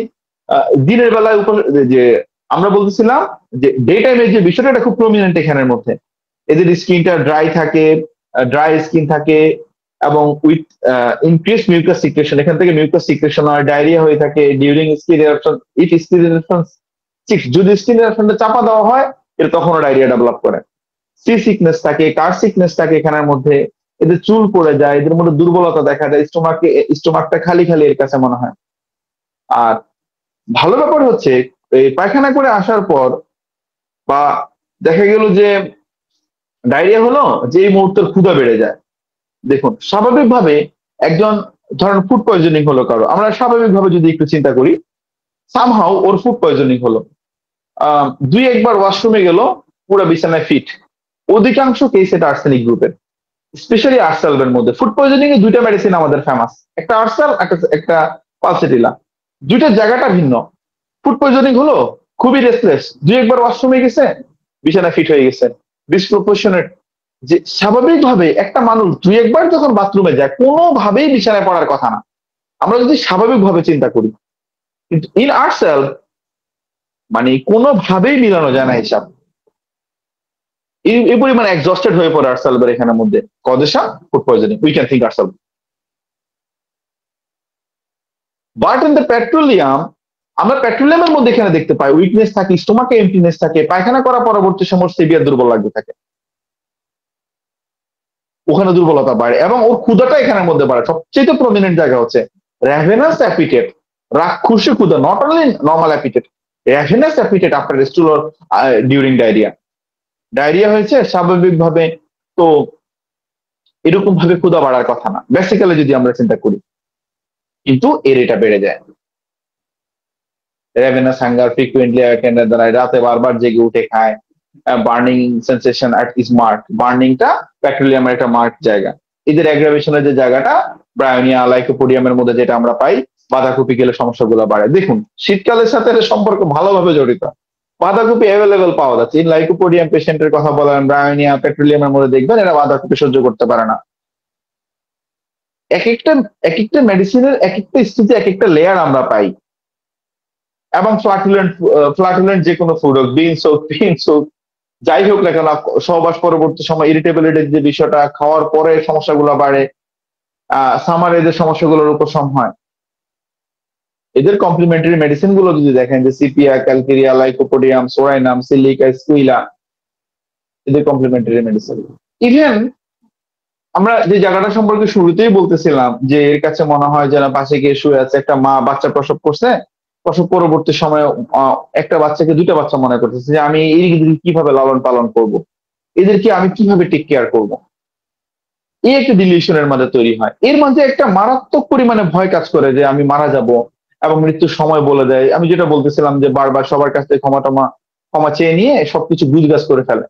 দিনের বেলায় যে আমরা বলতেছিলাম যে ডে টাইমের যে বিষয়টা, এটা খুব প্রমিনেন্ট এখানের মধ্যে। এদের স্কিনটা ড্রাই থাকে, ড্রাই স্কিন থাকে, এবং উইথ ইনক্রিজ মিউকাস সিক্রেশন, এখান থেকে মিউকাস সিক্রেশন হয়, ডায়রিয়া হয়ে থাকে ডিউরিং স্কিন এরাপশন। ইফ স্কিন এরাপশন, যদি স্কিন এরাপশনটা চাপা দেওয়া হয়, এটা তখনও ডায়রিয়া ডেভেলপ করে। সি সিকনেস থাকে, কার সিকনেস থাকে এখানের মধ্যে, এদের চুল পড়ে যায়, এদের মধ্যে দুর্বলতা দেখা যায়, স্টোমাকটা খালি খালি এর কাছে মনে হয়। আর ভালো ব্যাপার হচ্ছে এই পায়খানা করে আসার পর বা দেখা গেল যে ডায়রিয়া হলো, যে এই মুহূর্তের ক্ষুধা বেড়ে যায়। দেখুন স্বাভাবিকভাবে একজন, ধরেন ফুড পয়জনিং হলো কারো, আমরা স্বাভাবিকভাবে যদি একটু চিন্তা করি, সামহাউ ওর ফুড পয়জনিং হলো, দুই একবার ওয়াশরুমে গেল, পুরো বিছানায় ফিট। অধিকাংশ কেস এটা আর্সেনিক গ্রুপের, স্পেশালি আর্সালবের মধ্যে। ফুড পয়জনিং এ দুইটা মেডিসিন আমাদের ফেমাস, একটা আর্সাল, একটা পালসেটিলা, দুইটা জায়গাটা ভিন্ন। ফুড পয়জনিং হলো খুবই রেস্টলেস, দুই একবার ওয়াশরুমে গেছে, বিছানা ফিট হয়ে গেছে, ডিসপ্রপোর্শনেট। যে স্বাভাবিকভাবে একটা মানুষ দুই একবার যখন বাথরুমে যায়, কোনোভাবেই বিছানায় পড়ার কথা না, আমরা যদি স্বাভাবিকভাবে চিন্তা করি। কিন্তু ইন আর্টসেল মানে কোনোভাবেই মিলানো যায় না হিসাব। এই পরিমাণ এক্সস্টেড হয়ে পড়ে আর্টসেলবের এখানের মধ্যে, কদেশা food poisoning, we can think আর্টসেল। বাট ইন দ্য পেট্রোলিয়াম, আমরা পেট্রোলিয়ামের মধ্যে এখানে দেখতে পাই উইকনেস থাকে, স্টোমাকে এমটিনেস থাকে, পায়খানা করা পরবর্তী সময় সিভিয়ার দুর্বল লাগতে থাকে, ওখানে দুর্বলতা বাড়ে, এবং ওর ক্ষুধাটা এখানের মধ্যে বাড়ে। সবচেয়ে প্রমিনেন্ট জায়গা হচ্ছে র্যাভেনাস অ্যাপিটেট, রাক্ষসী ক্ষুধা, not only normal appetite, ravenous appetite after stool or during diarrhoea. Diarrhoea হয়েছে স্বাভাবিকভাবে, তো এরকম ভাবে ক্ষুধা বাড়ার কথা না বেসিক্যালি যদি আমরা চিন্তা করি, কিন্তু এর এটা বেড়ে যায়। রেভেনাস হাঙ্গার ফ্রিকুয়েন্টলি অ্যাটেন্ডেড দ্বারা রাতে বারবার জেগে উঠে খায়, burning sensation at its mark, বার্নিংটা পেট্রোলিয়ামের একটা মার্ক জায়গা। এদের অ্যাগ্রাভেশনের যে জায়গাটা ব্রায়োনিয়া লাইকোপোডিয়ামের মধ্যে যেটা আমরা পাই, বাঁধাকপি গেলে সমস্যাগুলো বাড়ে। দেখুন শীতকালের সাথে এর সম্পর্ক ভালোভাবে জড়িত। বাঁধাকপি অ্যাভেলেবেল পাওয়া যাচ্ছে, ইন লাইকোপোডিয়াম পেশেন্টের কথা বলেন, ব্রায়োনিয়া পেট্রোলিয়ামের মধ্যে দেখবেন এরা বাঁধাকপি সহ্য করতে পারে না। এক একটা মেডিসিনের এক একটা স্থিতি, এক একটা লেয়ার আমরা পাই। এবং ফ্লাটুলেন্ট যে কোনো ফুড হোক, বিনস হোক, পিনস হোক, যাই হোক না কেন, সহবাস পরবর্তী সময় ইরিটেবিলিটির যে বিষয়টা, খাওয়ার পরে সমস্যাগুলো বাড়ে, সামার এদের সমস্যাগুলোর উপশম হয়। এদের কমপ্লিমেন্টারি মেডিসিন গুলো যদি দেখেন, যে sepia, calcarea, lycopodium, psorinum, silica, squilla, এদের কমপ্লিমেন্টারি মেডিসিন। ইভেন আমরা যে জায়গাটা সম্পর্কে শুরুতেই বলতেছিলাম, যে এর কাছে মনে হয় যেন পাশে গিয়ে শুয়ে আছে একটা মা, বাচ্চা প্রসব করছে, প্রসব পরবর্তী সময়ে একটা বাচ্চাকে দুইটা বাচ্চা মনে করতেছে, যে আমি এদেরকে কিভাবে লালন পালন করব, এদেরকে আমি কিভাবে টেক কেয়ার করব। এই একটা ডিলিউশনের মধ্যে তৈরি হয়, এর মধ্যে একটা মারাত্মক পরিমাণে ভয় কাজ করে যে আমি মারা যাব, এবং মৃত্যুর সময় বলে দেয়। আমি যেটা বলতেছিলাম যে বারবার সবার কাছ থেকে ক্ষমা চেয়ে নিয়ে সবকিছু গুজগাছ করে ফেলে।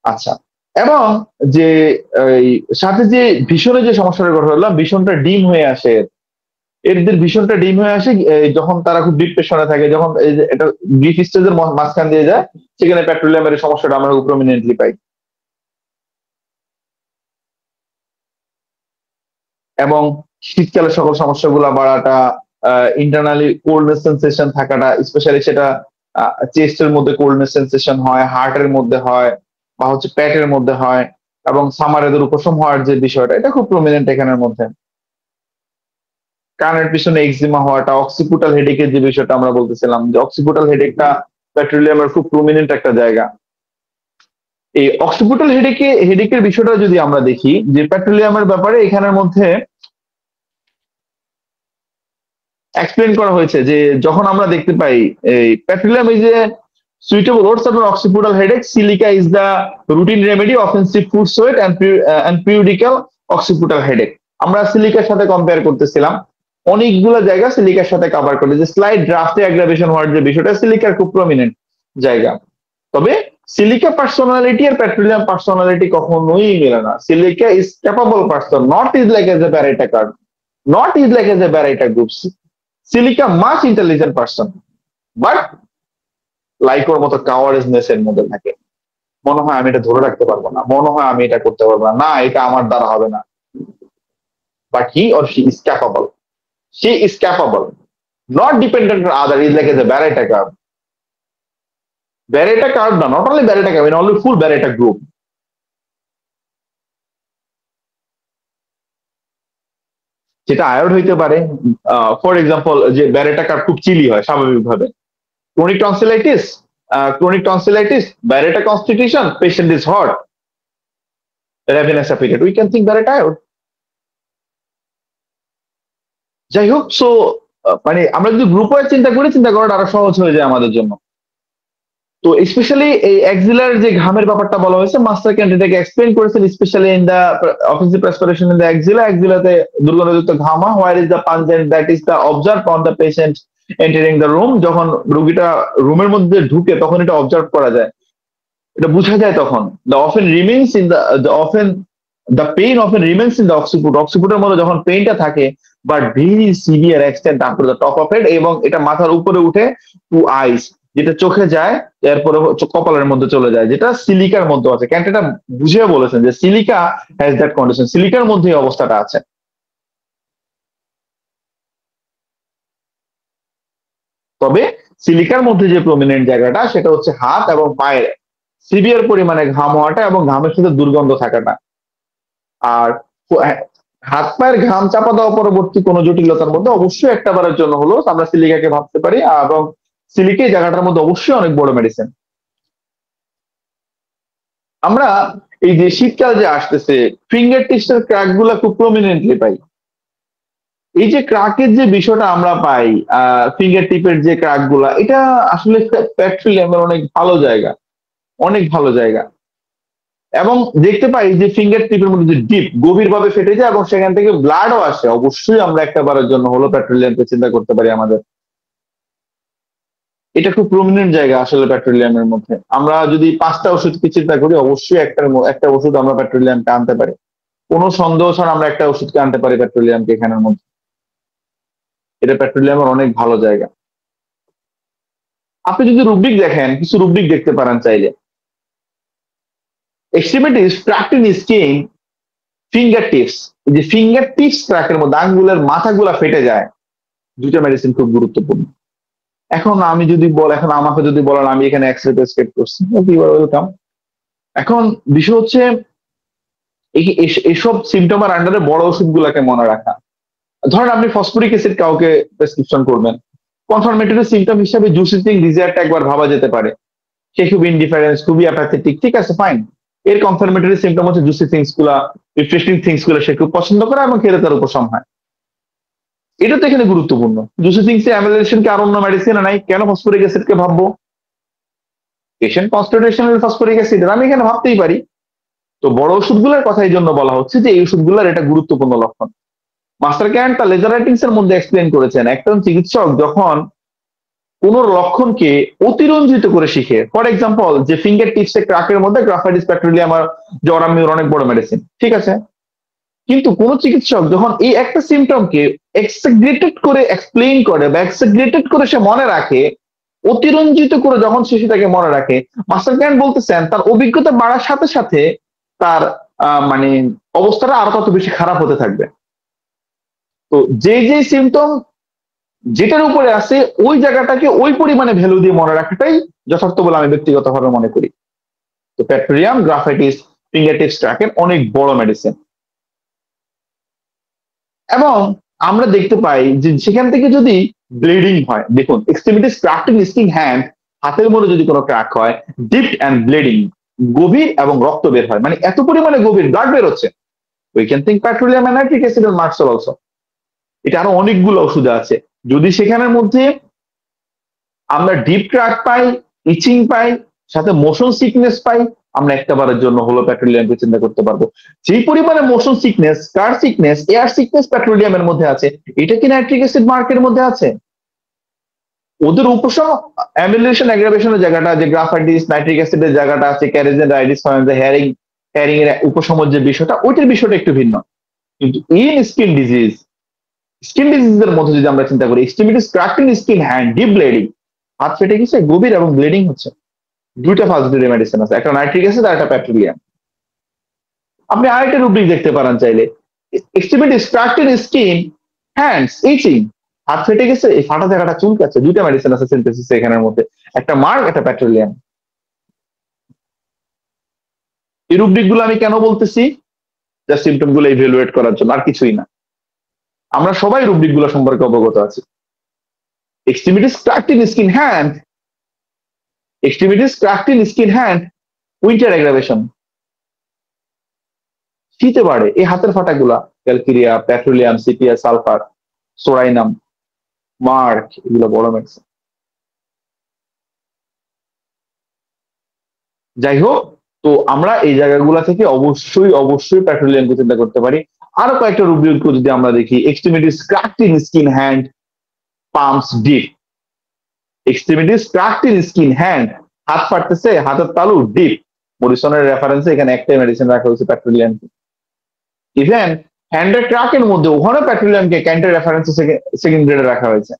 আচ্ছা, এবং যে এই সাথে যে ভীষণের যে সমস্যাটা কথা বললাম, ভীষণটা ডিম হয়ে আসে, এদের ভীষণটা ডিম হয়ে আসে যখন তারা খুব ডিপ্রেশনে থাকে, যখন এই যে এটা গ্রিফ স্টেজের মাঝখান দিয়ে যায়, সেখানে পেট্রোলিয়ামের এই সমস্যাটা আমরা খুব প্রমিনেন্টলি পাই। এবং শীতকালে সকল সমস্যাগুলো বাড়াটা, ইন্টারনালি কোল্ডনেস সেন্সেশন থাকাটা, স্পেশালি সেটা চেস্টের মধ্যে কোল্ডনেস সেন্সেশন হয়, হার্টের মধ্যে হয়, বা হচ্ছে পেটের মধ্যে হয়, এবং সামার এদের উপশম হওয়ার যে বিষয়টা, এটা খুব প্রমিনেন্ট এখানের মধ্যে। কানের পিছনে এক্সিমা হওয়াটা, অক্সিপুটাল হেডেকের যে বিষয়টা আমরা বলতেছিলাম, যে অক্সিপুটাল হেডেকটা পেট্রোলিয়ামের খুব প্রমিনেন্ট একটা জায়গা। এই অক্সিপুটাল হেডেকের বিষয়টা যদি আমরা দেখি, যে পেট্রোলিয়ামের ব্যাপারে এখানের মধ্যে এক্সপ্লেন করা হয়েছে যে যখন আমরা দেখতে পাই এই petroleum is a suitable odds of an occipital headache, silica is the routine remedy, offensive food sweat and periodical occipital headache. আমরা সিলিকার সাথে কম্পেয়ার করতেছিলাম, অনেকগুলো জায়গা সিলিকার সাথে কভার করে, যে স্লাইড ড্রাফটে অ্যাগ্রাভেশন হওয়ার যে বিষয়টা, সিলিকার খুব প্রমিনেন্ট জায়গা। তবে সিলিকা পার্সোনালিটি আর পেট্রোলিয়াম পার্সোনালিটি কখনোই মেলে না। Silica is capable person, not is like as a baryta carb, not is like as a baryta group. Silica much intelligent person, but লাইকোর মতো কাওয়ারেজনেস এর মধ্যে থাকে। মনে হয় আমি এটা ধরে রাখতে পারবো না, মনে হয় আমি এটা করতে পারবো না, না এটা আমার দ্বারা হবে না। But he or she is capable, she is capable, not dependent on other, is like as a baryta carb. Baryta carb না, not only baryta carb, only full baryta group. যেটা আয়োড হইতে পারে, ফর এক্সাম্পল যে ব্যারেটা card খুব chilli হয় স্বাভাবিকভাবে, chronic tonsillitis, Barretta constitution, patient is hot, ravenous appetite, we can think Barretta iode. যাই হোক, সো মানে আমরা যদি গ্রুপ ওয়াইজ চিন্তা করি, চিন্তা করাটা আরো সহজ হয়ে যায় আমাদের জন্য। তো স্পেশালি এই এক্সিলার যে ঘামের ব্যাপারটা বলা হয়েছে, মাস্টার ক্যান্ডিডেটকে এক্সপ্লেইন করেছেন, specially in the offensive perspiration in the এক্সিলাতে দুর্গন্ধযুক্ত ঘাম হয়, where is the pungent that is the observe on the patient entering the room. যখন রোগীটা রুমের মধ্যে ঢুকে তখন এটা অবজার্ভ করা যায়, এটা বোঝা যায় তখন। The often remains in the pain often remains in the অক্সিপুটের মধ্যে যখন পেইনটা থাকে, but very severe extent after the top of head, এবং এটা মাথার উপরে উঠে টু আইস, যেটা চোখে যায় এরপরে কপালের মধ্যে চলে যায়, যেটা সিলিকার মধ্যে আছে। ক্যান্টেটা বুঝিয়ে বলেছেন যে সিলিকা হ্যাজ দ্যাট কন্ডিশন, সিলিকার মধ্যে এই অবস্থাটা আছে। তবে সিলিকার মধ্যে যে প্রমিনেন্ট জায়গাটা, সেটা হচ্ছে হাত এবং পায়ের সিভিয়ার পরিমাণে ঘাম হওয়াটা এবং ঘামের সাথে দুর্গন্ধ থাকাটা। আর হাত পায়ের ঘাম চাপা দেওয়া পরবর্তী কোনো জটিলতার মধ্যে অবশ্যই একটা বারের জন্য হলো আমরা সিলিকাকে ভাবতে পারি, এবং সিলিকা এই জায়গাটার মধ্যে অবশ্যই অনেক বড় মেডিসিন। আমরা এই যে শীতকাল যে আসতেছে, ফিঙ্গার টিপসের ক্র্যাক গুলা খুব প্রমিনেন্টলি পাই। এই যে ক্র্যাকের যে বিষয়টা আমরা পাই, ফিঙ্গার টিপের যে ক্র্যাক গুলা, এটা আসলে পেট্রোলিয়ামের অনেক ভালো জায়গা, অনেক ভালো জায়গা। এবং দেখতে পাই যে ফিঙ্গার টিপের মধ্যে ডিপ গভীরভাবে ফেটে যায় এবং সেখান থেকে ব্লাডও আসে, অবশ্যই আমরা একটা বারের জন্য হলো পেট্রোলিয়ামকে চিন্তা করতে পারি আমাদের। এটা খুব প্রমিনেন্ট জায়গা আসলে পেট্রোলিয়ামের মধ্যে। আমরা যদি 5টা ওষুধকে চিন্তা করি, অবশ্যই একটা ওষুধ আমরা পেট্রোলিয়ামকে আনতে পারি, কোনো সন্দেহ ছাড়া আমরা একটা ওষুধকে আনতে পারি পেট্রোলিয়ামকে এখানের মধ্যে। এটা পেট্রোলিয়ামের অনেক ভালো জায়গা। আপনি যদি রুব্রিক দেখেন, কিছু রুব্রিক দেখতে পারেন চাইলে। Extremities cracked in skin, finger tips, এই যে ফিঙ্গার টিপস ক্র্যাকের মধ্যে আঙ্গুলের মাথাগুলা ফেটে যায়, দুইটা মেডিসিন খুব গুরুত্বপূর্ণ। এখন আমাকে যদি বলেন আমি এখানে এক্সরে প্রেসক্রাইব করছি, ওয়েলকাম। এখন বিষয় হচ্ছে এইসব সিমটমের আন্ডারে বড় ওষুধগুলাকে মনে রাখা। ধরেন আপনি ফসফরিক অ্যাসিড কাউকে প্রেসক্রিপশন করবেন, কনফার্মেটরি সিমটম হিসাবে জুসিথিং ডিজায়ারটা একবার ভাবা যেতে পারে। সে খুব ইনডিফারেন্স, খুবই অ্যাপাথেটিক, ঠিক আছে, ফাইন। এর কনফার্মেটরি সিমটম হচ্ছে জুসি থিংস গুলা, রিফ্রেশিং থিংস গুলা সে খুব পছন্দ করে এবং খেলে তার উপশম হয়। এটা তো এখানে গুরুত্বপূর্ণ। জুসি থিংস এ অ্যামিলেশন কে আর অন্য মেডিসিন নাই, কেন ফসফরিক অ্যাসিড কে ভাববো? পেশেন্ট কনস্টিটিউশনাল ফসফরিক অ্যাসিড আমি এখানে ভাবতেই পারি। তো বড় ওষুধগুলোর কথা এই জন্য বলা হচ্ছে যে এই ওষুধগুলোর এটা গুরুত্বপূর্ণ লক্ষণ। মাস্টার ক্যান্ট তার লেজার রাইটিংস এর মধ্যে এক্সপ্লেন করেছেন, একজন চিকিৎসক যখন কোন লক্ষণকে অতিরঞ্জিত করে শিখে, ফর এক্সাম্পল যে ফিঙ্গার টিপস এর ক্র্যাকের মধ্যে গ্রাফাইটিস পেট্রোলিয়াম আর জরামিউর অনেক বড় মেডিসিন, ঠিক আছে, কিন্তু কোন চিকিৎসক যখন এই একটা সিমটমকে এক্সেগ্রেটেড করে এক্সপ্লেইন করে বা এক্সেগ্রেটেড করে সে মনে রাখে, অতিরঞ্জিত করে যখন সে সেটাকে মনে রাখে, মাস্টার ক্যান্ট বলতেছেন তার অভিজ্ঞতা বাড়ার সাথে সাথে তার মানে অবস্থাটা আরো তত বেশি খারাপ হতে থাকবে। তো যে সিমটম যেটার উপরে আছে ওই জায়গাটাকে ওই পরিমাণে ভ্যালু দিয়ে মনে রাখাটাই যথার্থ বলে আমি ব্যক্তিগতভাবে মনে করি। তো পেট্রোলিয়াম, গ্রাফাইটিস, ফিঙ্গার টিপস ক্র্যাকের অনেক বড় মেডিসিন। এবং আমরা দেখতে পাই যে সেখান থেকে যদি ব্লিডিং হয়, দেখুন extremities cracked in skin hand, হাতের মধ্যে যদি কোনো ক্র্যাক হয়, ডিপ অ্যান্ড ব্লিডিং, গভীর এবং রক্ত বের হয়, মানে এত পরিমাণে গভীর ব্লাড বের হচ্ছে, we can think petroleum and nitric acid and merc sol also. এটা আরো অনেকগুলো ওষুধ আছে। যদি সেখানের মধ্যে আমরা ডিপ ক্র্যাক পাই, ইচিং পাই, সাথে মোশন সিকনেস পাই, আমরা একটাবারের জন্য হলো পেট্রোলিয়ামকে চিন্তা করতে পারবো। যেই পরিমাণে মোশন সিকনেস, কার সিকনেস, এয়ার সিকনেস পেট্রোলিয়ামের মধ্যে আছে, এটা কি নাইট্রিক অ্যাসিড মার্কের মধ্যে আছে? ওদের উপশম অ্যামিলেশন অ্যাগ্রাভেশনের জায়গাটা, যে গ্রাফাইটিস নাইট্রিক অ্যাসিডের জায়গাটা আছে, ক্যারিজেন রাইডিস, হেয়ারিং হেয়ারিং এর উপশমের যে বিষয়টা, ওইটার বিষয়টা একটু ভিন্ন। কিন্তু ইন স্কিন ডিজিজের মধ্যে যদি আমরা চিন্তা করি, extremities cracked in skin hand, deep bleeding, হাত ফেটে গেছে, গভীর এবং ব্লিডিং হচ্ছে, দুইটা ফার্স্ট মেডিসিন আছে, একটা নাইট্রিক অ্যাসিড আর একটা পেট্রোলিয়াম। আপনি আরেকটা রুব্রিক দেখতে পারেন চাইলে, extremities cracked in skin hands, itching, হাত ফেটে গেছে, এই ফাটা জায়গাটা চুলকাচ্ছে, দুইটা মেডিসিন আছে সিনথেসিস এখানের মধ্যে, একটা মার্ক, একটা পেট্রোলিয়াম। এই রুব্রিক গুলো আমি কেন বলতেছি? জাস্ট সিমটম গুলো ইভ্যালুয়েট করার জন্য, আর কিছুই না। আমরা সবাই রুব্রিক গুলো সম্পর্কে অবগত আছি। Extremities cracked in skin hand, extremities cracked in skin hand, winter aggravation, শীতে বাড়ে এই হাতের ফাটাগুলা, calcarea, petroleum, sepia, sulphur, psorinum, merc, এগুলো বড় মেডিসিন। যাই হোক, তো আমরা এই জায়গাগুলা থেকে অবশ্যই অবশ্যই পেট্রোলিয়ামকে চিন্তা করতে পারি। আরো কয়েকটা রুব্রিক যদি আমরা দেখি, extremities cracked in skin hand, pumps deep, extremities cracked in skin hand, হাত ফাটতেছে, হাতের তালু ডিপ, মরিসনের রেফারেন্সে এখানে একটাই মেডিসিন রাখা হয়েছে, পেট্রোলিয়াম। ইভেন হ্যান্ডের ক্র্যাকের মধ্যে ওখানে পেট্রোলিয়ামকে ক্যান্টের রেফারেন্সে সেকেন্ড গ্রেডে রাখা হয়েছে।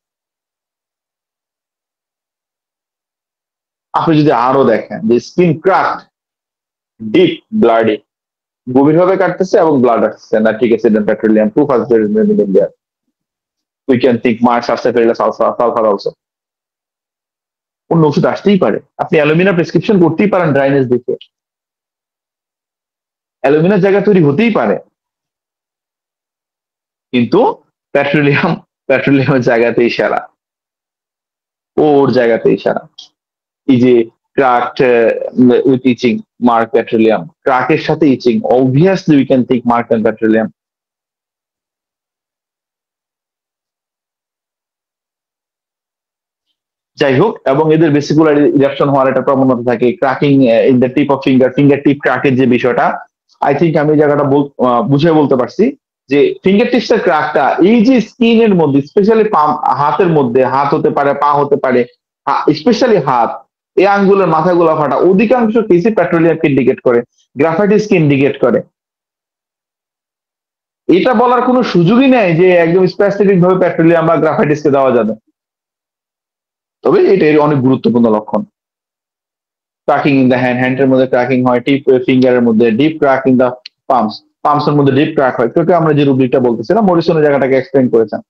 আপনি যদি আরো দেখেন যে স্কিন ক্র্যাকড, ডিপ ব্লাডি, গভীরভাবে কাটতেছে এবং ব্লাড আসছে, nitric acid and petroleum, to first grade there, we can think merc, sulphur, sulphur also. অন্য ওষুধ আসতেই পারে, আপনি অ্যালুমিনা প্রেসক্রিপশন করতেই পারেন ড্রাইনেস দেখে, অ্যালুমিনার জায়গা তৈরি হতেই পারে, কিন্তু পেট্রোলিয়ামের জায়গাতেই সেরা, ওর জায়গাতেই সেরা। এই যে cracked with itching, merc petroleum, ক্রাকের সাথে itching, obviously we can think merc and petroleum. যাই হোক, এবং এদের বেসিকুলার ইরাপশন হওয়ার একটা প্রবণতা থাকে, cracking in the tip of finger, finger tip ক্রাকের যে বিষয়টা, আই থিঙ্ক আমি এই জায়গাটা বুঝে বলতে পারছি যে ফিঙ্গার টিপসের ক্রাকটা এই যে স্কিনের মধ্যে, স্পেশালি হাতের মধ্যে, হাত হতে পারে, পা হতে পারে, স্পেশালি হাত, এই আঙ্গুলের মাথাগুলো ফাটা, অধিকাংশ কেসে পেট্রোলিয়ামকে ইন্ডিকেট করে, গ্রাফাইটিসকে ইন্ডিকেট করে। এটা বলার কোনো সুযোগই নেই যে একদম স্পেসিফিক ভাবে পেট্রোলিয়াম বা গ্রাফাইটিসকে দেওয়া যাবে, তবে এটা এর অনেক গুরুত্বপূর্ণ লক্ষণ। ক্রাকিং ইন দ্য হ্যান্ড, হ্যান্ডের মধ্যে ক্রাকিং হয়, টিপ ফিঙ্গারের মধ্যে deep crack in the palms, পাম্পসের মধ্যে ডিপ ক্র্যাক হয়। তো আমরা যে রুব্রিকটা বলতেছিলাম, মরিসনের জায়গাটাকে এক্সপ্লেন করেছেন।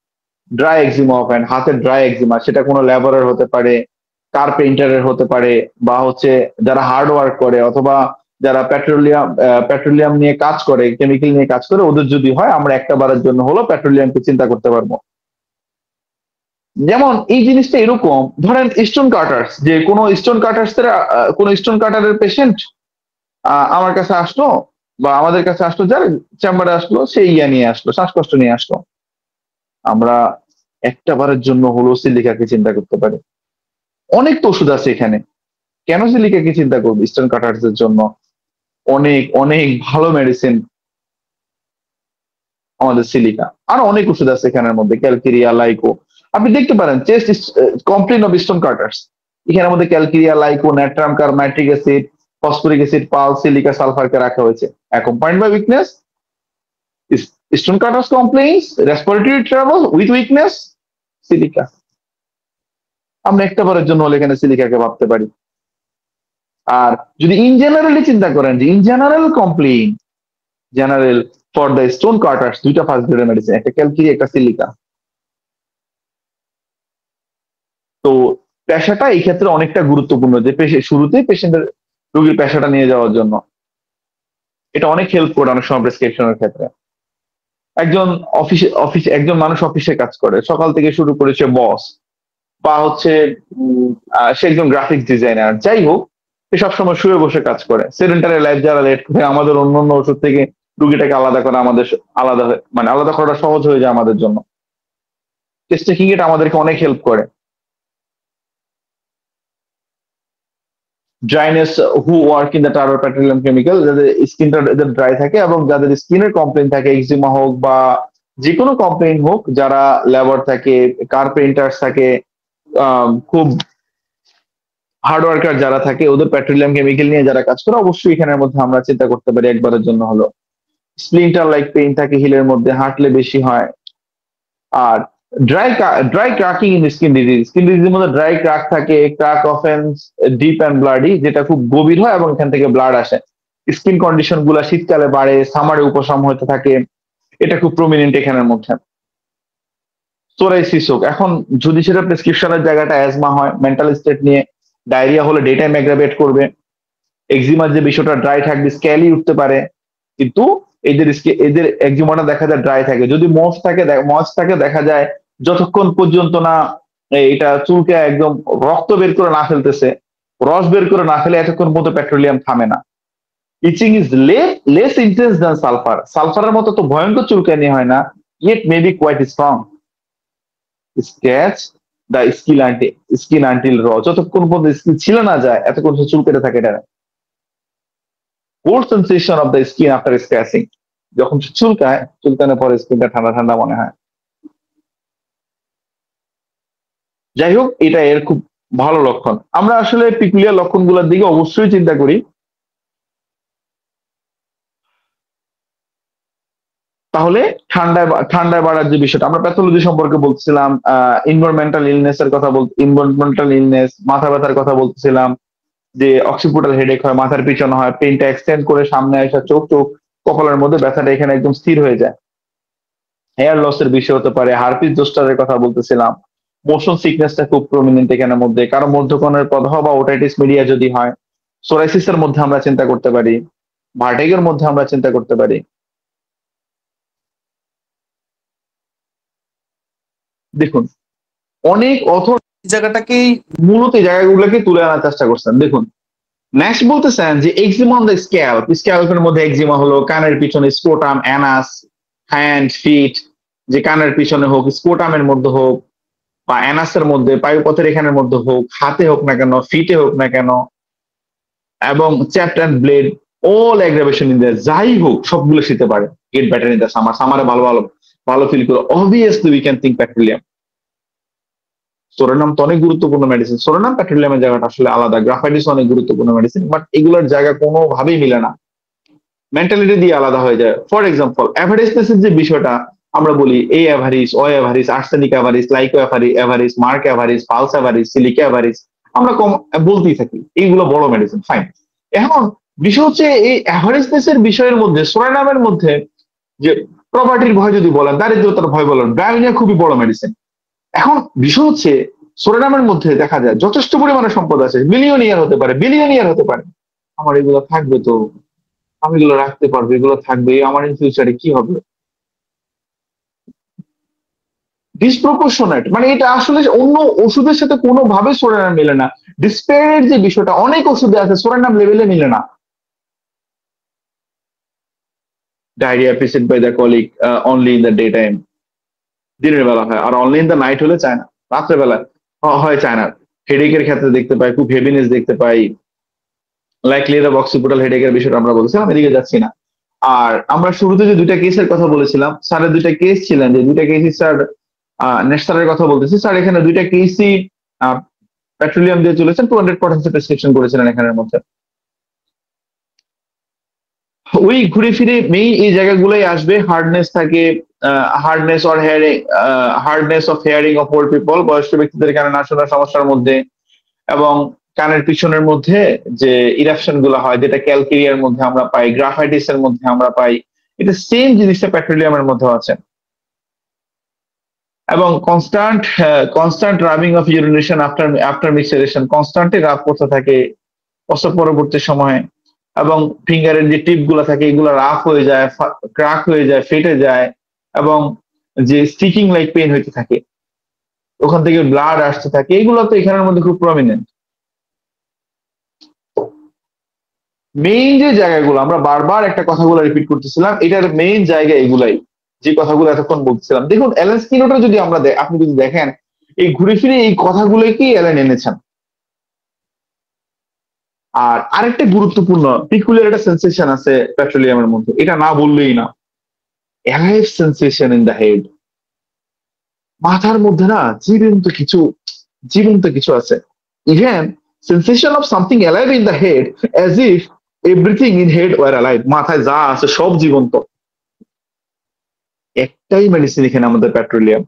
ড্রাই এক্সিমা অফ হ্যান্ড, হাতের ড্রাই এক্সিমা, সেটা কোনো লেবারের হতে পারে, কার্পেন্টারের হতে পারে, বা হচ্ছে যারা হার্ড ওয়ার্ক করে, অথবা যারা পেট্রোলিয়াম নিয়ে কাজ করে, কেমিক্যাল নিয়ে কাজ করে, ওদের যদি হয়, আমরা একটা বারের জন্য হলো পেট্রোলিয়ামকে চিন্তা করতে পারবো। যেমন এই জিনিসটা এরকম, ধরেন স্টোন কাটার্স, যে কোনো স্টোন কাটারের পেশেন্ট আমার কাছে আসলো, বা আমাদের কাছে আসলো, যার চেম্বারে আসলো, সে নিয়ে আসলো, শ্বাসকষ্ট নিয়ে আসলো, আমরা একটা বারের জন্য হলো সিলিকাকে চিন্তা করতে পারি। অনেক তো ওষুধ আছে এখানে, কেন সিলিকাকে চিন্তা করবো স্টোন কাটার্স এর জন্য? অনেক অনেক ভালো মেডিসিন আমাদের সিলিকা, আরো অনেক ওষুধ আছে এখানের মধ্যে, ক্যালকিরিয়া, লাইকো। আপনি দেখতে পারেন chest complaint of stone cutters, এখানের মধ্যে calcarea, lyco, natrum, nitric acid, phosphoric acid, puls, silica, সালফারকে রাখা হয়েছে। Accompanied by weakness, stone cutters complaints, respiratory trouble with weakness, silica. আমরা একটা বারের জন্য হলে এখানে সিলিকাকে ভাবতে পারি। আর যদি ইন জেনারেলি চিন্তা করেন, যে in general complain, general for the stone cutters, দুইটা ফার্স্ট গ্রেডের মেডিসিন, একটা ক্যালকিরিয়া, একটা সিলিকা। তো পেশাটা এই ক্ষেত্রে অনেকটা গুরুত্বপূর্ণ, যে শুরুতে পেশেন্টের, রোগীর পেশাটা নিয়ে যাওয়ার জন্য এটা অনেক হেল্প করে অনেক সময় প্রেসক্রিপশনের ক্ষেত্রে। একজন অফিসে একজন মানুষ অফিসে কাজ করে, সকাল থেকে শুরু করে সে বস বা হচ্ছে সে একজন গ্রাফিক্স ডিজাইনার, যাই হোক, সে সবসময় শুয়ে বসে কাজ করে। সেডেন্টারি লাইফ যারা লেট করে, আমাদের অন্যান্য ওষুধ থেকে রুগীটাকে আলাদা করা আমাদের মানে আলাদা করাটা সহজ হয়ে যায় আমাদের জন্য। টেস্ট টেকিং এটা আমাদেরকে অনেক হেল্প করে। Dryness, who work in the turbo petroleum chemical, যাদের স্কিনটা ড্রাই থাকে এবং যাদের স্কিনের কমপ্লেন থাকে, এক্সিমা হোক বা যে কোনো কমপ্লেন হোক, যারা লেবার থাকে, কার্পেন্টার্স থাকে, খুব হার্ড ওয়ার্কার যারা থাকে, ওদের পেট্রোলিয়াম কেমিক্যাল নিয়ে যারা কাজ করে, অবশ্যই এখানের মধ্যে আমরা চিন্তা করতে পারি একবারের জন্য হলো। স্প্লিন্টার লাইক পেইন থাকে হিলের মধ্যে, হাঁটলে বেশি হয়। আর ড্রাই ক্রাকিং ইন স্কিন ডিজিজের মধ্যে ড্রাই ক্রাক থাকে, crack offence deep and bloody, যেটা খুব গভীর হয় এবং এখান থেকে ব্লাড আসে। স্কিন কন্ডিশন গুলা শীতকালে বাড়ে, সামারে উপশম হতে থাকে, এটা খুব প্রমিনেন্ট এখানের মধ্যে। সোরাইসিস হোক, এখন যদি সেটা প্রেসক্রিপশনের জায়গাটা অ্যাজমা হয়, মেন্টাল স্টেট নিয়ে, ডায়রিয়া হলে ডে টাইম অ্যাগ্রাভেট করবে, এক্সিমার যে বিষয়টা ড্রাই থাকবে, স্ক্যালি উঠতে পারে, কিন্তু এদের একজিমাটা দেখা যায় ড্রাই থাকে। যদি মস থাকে দেখা যায় যতক্ষণ পর্যন্ত না এটা চুলকে একদম রক্ত বের করে না ফেলতেছে, রস বের করে না ফেলে, এতক্ষণ পর্যন্ত পেট্রোলিয়াম থামে না। Itching is less intense than sulphur, সালফারের মতো তো ভয়ঙ্কর চুলকানি হয় না, it may be quite strong. Scratch the skin until র, যতক্ষণ পর্যন্ত স্কিন ছিল না যায় এতক্ষণ সে চুল কেটে থাকে। এটা cold sensation of the skin after scratching, যখন সে চুলকানোর পরে স্কিনটা ঠান্ডা ঠান্ডা মনে হয়। যাই হোক, এটা এর খুব ভালো লক্ষণ। আমরা আসলে পিকুলিয়ার লক্ষণগুলোর দিকে অবশ্যই চিন্তা করি। তাহলে ঠান্ডায় বাড়ার যে বিষয়টা, আমরা প্যাথোলজি সম্পর্কে বলছিলাম, ইনভারনমেন্টাল ইলনেস, মাথা ব্যথার কথা বলতেছিলাম, যে অক্সিপিটাল হেডেক হয়, মাথার পিছনে হয়, পেনটা এক্সটেন্ড করে সামনে আসা, চোখ কপালের মধ্যে ব্যথাটা এখানে একদম স্থির হয়ে যায়। হেয়ার লসের বিষয় হতে পারে, হারপিস জোস্টারের কথা বলতেছিলাম, মোশন সিকনেসটা খুব প্রমিনেন্ট এখানের মধ্যে, কারো মধ্যকোণের প্রদাহ বা ওটাইটিস মিডিয়া যদি হয়, সোরাইসিসের মধ্যে আমরা চিন্তা করতে পারি, ভার্টিগের মধ্যে আমরা চিন্তা করতে পারি। দেখুন, অনেক অথর জায়গাটাকেই মূলত এই জায়গাগুলোকে তুলে আনার চেষ্টা করছেন। দেখুন, ন্যাশ বলতেছেন যে এক্সিমা অন দ্য স্ক্যাল্পের মধ্যে এক্সিমা হলো কানের পিছনে, স্ক্রোটাম, অ্যানাস, হ্যান্ড, ফিট, যে কানের পিছনে হোক, স্ক্রোটামের মধ্যে হোক, বা অ্যানাসের মধ্যে, পায়ুপথের এখানের মধ্যে হোক, হাতে হোক না কেন, ফিটে হোক না কেন, এবং chapped and bleed, all aggravation in the, যাই হোক সবগুলো শিখতে পারে। গেট ব্যাটার ইন দ্য সামারে ভালো ফিল করে, obviously we can think petroleum. Psorinum তো অনেক গুরুত্বপূর্ণ মেডিসিন, সোরানাম পেট্রোলিয়ামের জায়গাটা আসলে আলাদা, গ্রাফাইটিস অনেক গুরুত্বপূর্ণ মেডিসিন, বাট এগুলোর জায়গা কোনোভাবেই মিলে না, মেন্টালিটি দিয়ে আলাদা হয়ে যায়। ফর এক্সাম্পল, অ্যাভারেজনেসের যে বিষয়টা আমরা বলি, এ অ্যাভারিস, ও অ্যাভারিস, আর্সেনিক অ্যাভারিস, লাইকো অ্যাভারিস, মার্ক অ্যাভারিস, পালস অ্যাভারিস, সিলিকা অ্যাভারিস, আমরা কম বলতেই থাকি, এইগুলো বড় মেডিসিন, ফাইন। এখন বিষয় হচ্ছে এই অ্যাভারেজনেসের বিষয়ের মধ্যে, সোরানামের মধ্যে যে প্রপার্টির ভয় যদি বলেন, দারিদ্রতার ভয় বলেন, ব্রায়োনিয়া খুবই বড় মেডিসিন। এখন বিষয় হচ্ছে সোরানামের মধ্যে দেখা যায় যথেষ্ট পরিমাণে সম্পদ আছে, মিলিয়নিয়ার হতে পারে, বিলিয়নিয়ার হতে পারে, আমার এগুলো থাকবে তো, আমি এগুলো রাখতে পারবো, এগুলো থাকবে, আমার ইন ফিউচারে কি হবে? ডিসপ্রপোর্শনেট, মানে এটা আসলে অন্য ওষুধের সাথে কোনোভাবে সোরানাম মেলে না। ডিসপেয়ারের যে বিষয়টা অনেক ওষুধে আছে, সোরানাম লেভেলে মিলে না। Diarrhoea present by the colic only in the day time, দিনের বেলা হয়, আর অনলি ইন দ্য নাইট হলে চায় না, রাত্রেবেলা হয় চায় না। হেডেকের ক্ষেত্রে দেখতে পাই, খুব হেভিনেস দেখতে পাই, লাইকলি দ্য অক্সিপিটাল হেডেকের বিষয়টা আমরা বলেছিলাম, এদিকে যাচ্ছি না। আর আমরা শুরুতে যে দুইটা কেসের কথা বলেছিলাম, স্যারের দুইটা কেস ছিলেন, যে দুইটা কেসই স্যার নেক্সট কথা বলতেছি, স্যার এখানে দুইটা কেসই পেট্রোলিয়াম দিয়ে চলেছেন, 200% প্রেসক্রিপশন করেছিলেন এখানের মধ্যে। ওই ঘুরে ফিরে মেইন এই জায়গাগুলোই আসবে, হার্ডনেস থাকে, hardness of hearing of old people, বয়স্ক ব্যক্তিদের কানে না শোনার সমস্যার মধ্যে, এবং কানের পিছনের মধ্যে যে ইরাপশন গুলো হয়, যেটা ক্যালকেরিয়ার মধ্যে আমরা পাই, গ্রাফাইটিস এর মধ্যে আমরা পাই, এটা সেম জিনিসটা পেট্রোলিয়ামের মধ্যে আছে। এবং constant rubbing of urination after micturition, constantly rub করতে থাকে প্রসব পরবর্তী সময়ে, এবং ফিঙ্গারের যে টিপ গুলা থাকে এগুলো রাফ হয়ে যায়, ক্রাক হয়ে যায়, ফেটে যায়, এবং যে স্টিকিং লাইক পেইন হইতে থাকে, ওখান থেকে ব্লাড আসতে থাকে, এগুলো তো এখানের মধ্যে খুব প্রমিনেন্ট। মেইন যে জায়গাগুলো আমরা বারবার একটা কথাগুলো রিপিট করতেছিলাম, এটার মেইন জায়গা এগুলাই, যে কথাগুলো এতক্ষণ বলছিলাম। দেখুন অ্যালেন স্কিনারটা যদি আমরা আপনি যদি দেখেন, এই ঘুরে ফিরে এই কথাগুলোই কি অ্যালেন এনেছেন। আর আরেকটা গুরুত্বপূর্ণ পিকুলিয়ার একটা সেন্সেশন আছে পেট্রোলিয়ামের মধ্যে, এটা না বললেই না, alive sensation in the head. মাথার মধ্যে না জীবন্ত কিছু আছে। Even sensation of something alive in the head, as if everything in head were alive. মাথায় যা আছে সব জীবন্ত। একটাই মেডিসিন এখানে আমাদের পেট্রোলিয়াম।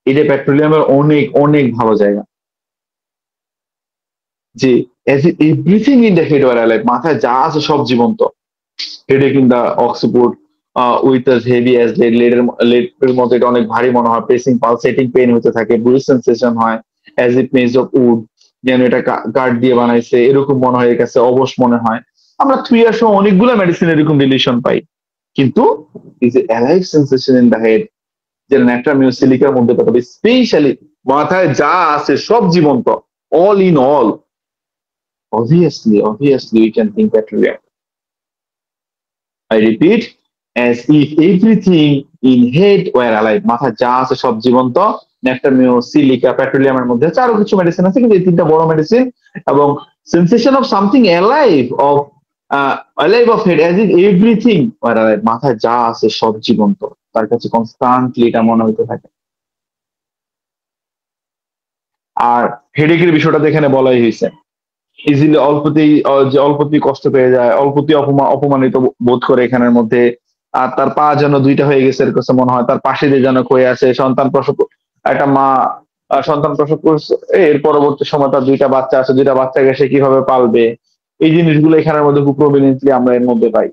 এটা পেট্রোলিয়ামের অনেক অনেক ভালো জায়গা, যে as if everything in the head were alive. মাথায় যা আছে সব জীবন্ত। Headache in the occiput with as heavy as lead, লেডের মধ্যে এটা অনেক ভারী মনে হয়, প্রেসিং পালসেটিং পেইন হতে থাকে, ব্রুজ সেন্সেশন হয়, as it maize of wood, যেন এটা কাঠ দিয়ে বানাইছে এরকম মনে হয়, এর কাছে অবশ মনে হয়। আমরা 3 ইয়ার সময় অনেকগুলো মেডিসিন এরকম রিলেশন পাই, কিন্তু এই যে alive sensation in the head, যেটা ন্যাট্রামিওসিলিকার মধ্যে পাবে, স্পেশালি মাথায় যা আছে সব জীবন্ত, all in all, obviously we can think petroleum. I repeat, as if everything in head were alive. মাথায় যা আছে সব জীবন্ত। ন্যাট্রামিও, সিলিকা, পেট্রোলিয়ামের মধ্যে আছে আরো কিছু মেডিসিন আছে, কিন্তু এই 3টা বড় মেডিসিন। এবং sensation of something alive of head, as if everything war alive. মাথায় যা আছে সব জীবন্ত, তার কাছে কনস্ট্যান্টলি এটা মনে হতে থাকে। আর হেডেকের বিষয়টা তো এখানে বলাই হয়েছে, ইজিলি অল্পতেই কষ্ট পেয়ে যায়, অল্পতেই অপমানিত বোধ করে এখানের মধ্যে। আর তার পা যেন 2টা হয়ে গেছে এর কাছে মনে হয়, তার পাশে দিয়ে যেন ক্ষয়ে আছে। সন্তান প্রসব, একটা মা সন্তান প্রসব করছে, এর পরবর্তী সময় তার 2টা বাচ্চা আছে, 2টা বাচ্চাকে সে কিভাবে পালবে, এই জিনিসগুলো এখানের মধ্যে খুব প্রমিনেন্টলি আমরা এর মধ্যে পাই।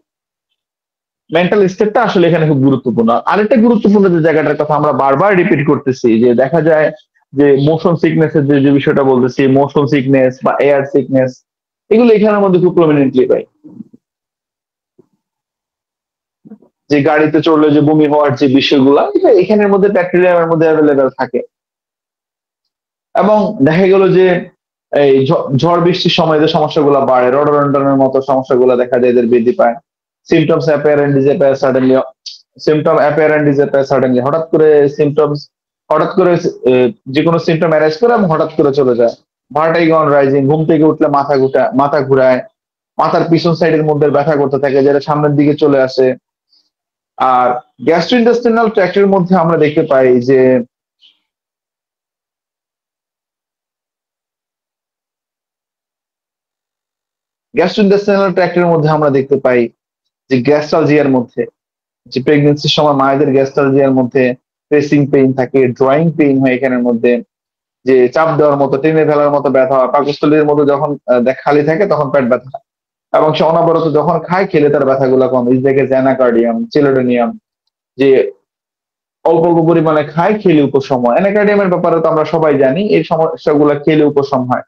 মেন্টাল স্টেটটা আসলে এখানে খুব গুরুত্বপূর্ণ। আরেকটা গুরুত্বপূর্ণ যে জায়গাটার কথা আমরা বারবার রিপিট করতেছি, যে দেখা যায় যে মোশন সিকনেস এর যে বিষয়টা বলতেছি, মোশন সিকনেস বা এয়ার সিকনেস, এগুলো এখানের মধ্যে খুব প্রমিনেন্টলি পাই। যে গাড়িতে চড়লে যে বমি হওয়ার যে বিষয়গুলা, এটা এখানের মধ্যে ব্যাকটেরিয়ামের মধ্যে অ্যাভেলেবেল থাকে। এবং দেখা গেল যে এই ঝড় বৃষ্টির সময় যে সমস্যাগুলো বাড়ে, রডোডেন্ড্রনের মতো সমস্যাগুলো দেখা যায়, এদের বৃদ্ধি পায়। Symptoms appear and disappear suddenly, হঠাৎ করে সিমটমস, হঠাৎ করে যে কোনো সিমটম অ্যারাইজ করে এবং হঠাৎ করে চলে যায়। ভার্টাইগন রাইজিং, ঘুম থেকে উঠলে মাথা ঘুরায়, মাথার পিছন সাইডের মধ্যে ব্যথা করতে থাকে, যেটা সামনের দিকে চলে আসে। আর গ্যাস্ট্রোইন্টেস্টিনাল ট্র্যাক্টের মধ্যে আমরা দেখতে পাই যে গ্যাস্ট্রোইন্টেস্টিনাল ট্র্যাক্টের মধ্যে আমরা দেখতে পাই যে গ্যাস্ট্রালজিয়ার মধ্যে, যে প্রেগনেন্সির সময় মায়েদের গ্যাস্ট্রালজিয়ার মধ্যে প্রেসিং পেইন থাকে, ড্রয়িং পেইন হয় এখানের মধ্যে, যে চাপ দেওয়ার মতো, টেনে ফেলার মতো ব্যথা হয়। পাকস্থলীর মধ্যে যখন খালি থাকে তখন পেট ব্যথা হয়। এবং সে অনবরত যখন খায়, খেলে তার ব্যথাগুলো কম। এই দেখে জ্যানাকার্ডিয়াম, চিলোডোনিয়াম, যে অল্প অল্প পরিমাণে খায়, খেলে উপশম হয়। অ্যানাকার্ডিয়ামের ব্যাপারে তো আমরা সবাই জানি, এই সমস্যাগুলো খেলে উপশম হয়।